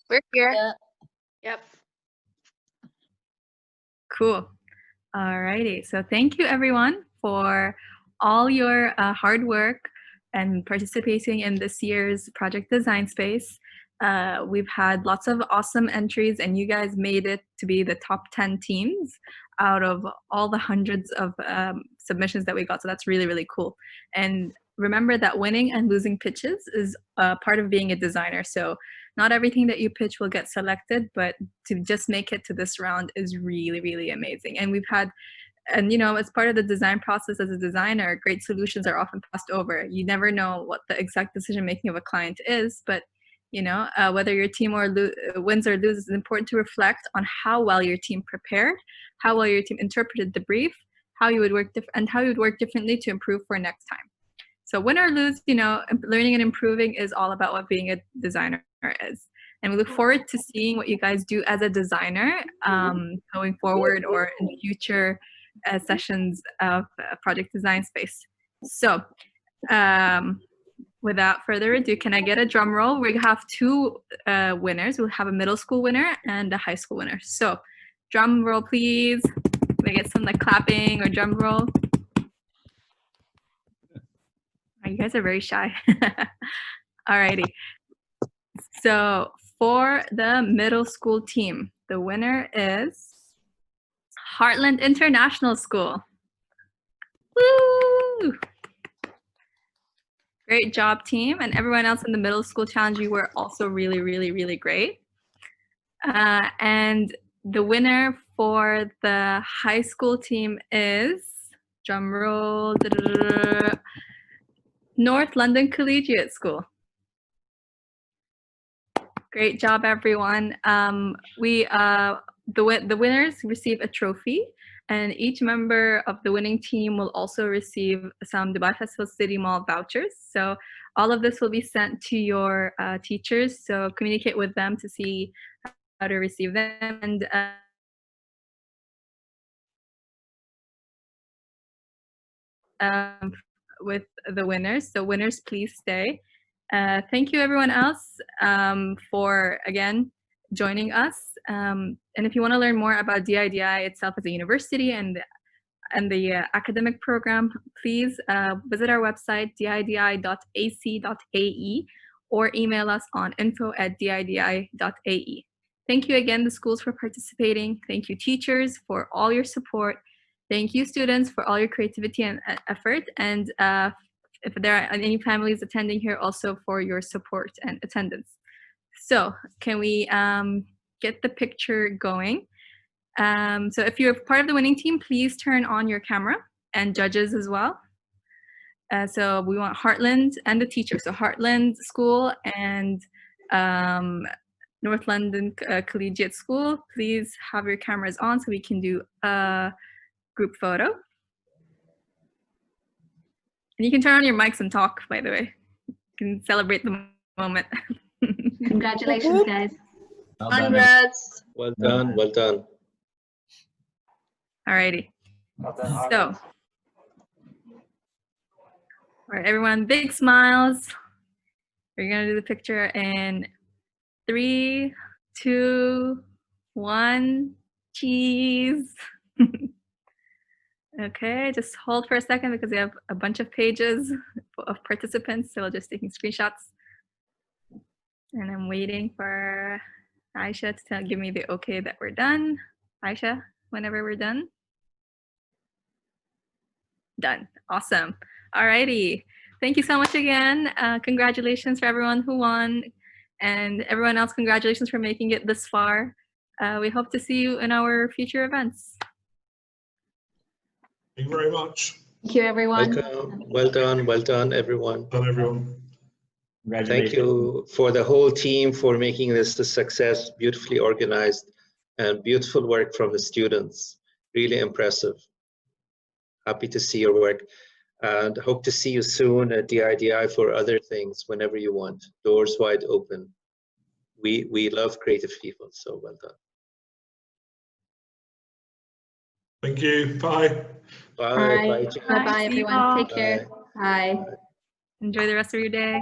we're here. Yeah. Yep. Cool. Alrighty, so thank you everyone for all your hard work and participating in this year's Project Design Space. We've had lots of awesome entries and you guys made it to be the top 10 teams out of all the hundreds of submissions that we got. So that's really, really cool. And remember that winning and losing pitches is part of being a designer. So not everything that you pitch will get selected, but to just make it to this round is really, really amazing. And we've had, and you know, as part of the design process as a designer, great solutions are often passed over. You never know what the exact decision making of a client is, but you know, whether your team wins or loses, it's important to reflect on how well your team prepared, how well your team interpreted the brief, how you would work and how you would work differently to improve for next time. So win or lose, you know, learning and improving is all about what being a designer is. And we look forward to seeing what you guys do as a designer going forward or in future sessions of Project Design Space. So without further ado, can I get a drum roll? We have two winners. We'll have a middle school winner and a high school winner. So drum roll, please. Can I get some like clapping or drum roll? Oh, you guys are very shy. Alrighty. So for the middle school team, the winner is Heartland International School. Woo! Great job, team. And everyone else in the middle school challenge, you were also really, really, really great. And the winner for the high school team is, drum roll, North London Collegiate School. Great job, everyone. The winners receive a trophy, and each member of the winning team will also receive some Dubai Festival City Mall vouchers. So all of this will be sent to your teachers. So communicate with them to see how to receive them. And with the winners. So winners, please stay. Thank you everyone else for, again, joining us. And if you want to learn more about DIDI itself as a university and the academic program, please visit our website, didi.ac.ae, or email us on info@didi.ae. Thank you again, the schools, for participating. Thank you, teachers, for all your support. Thank you, students, for all your creativity and effort. And if there are any families attending here, also for your support and attendance. So can we get the picture going? So if you're part of the winning team, please turn on your camera, and judges as well. So we want Heartland and the teacher. So Heartland School and North London Collegiate School, please have your cameras on so we can do a group photo. And you can turn on your mics and talk, by the way. You can celebrate the moment. Congratulations, guys. Congrats. Well done, well done. Alrighty. So, all right, everyone, big smiles. We're gonna do the picture in 3, 2, 1, cheese. Okay, just hold for a second because we have a bunch of pages of participants, so we're just taking screenshots. And I'm waiting for Aisha to give me the okay that we're done. Aisha, whenever we're done. Done. Awesome. Alrighty. Thank you so much again. Congratulations for everyone who won, and everyone else, congratulations for making it this far. We hope to see you in our future events. Thank you very much. Thank you, everyone. Welcome. Well done, everyone. Well done, everyone. Thank you for the whole team for making this a success, beautifully organized, and beautiful work from the students. Really impressive. Happy to see your work, and hope to see you soon at DIDI for other things whenever you want. Doors wide open. We love creative people, so well done. Thank you. Bye. Bye. Bye. Bye, everyone. Take care. Bye. Enjoy the rest of your day.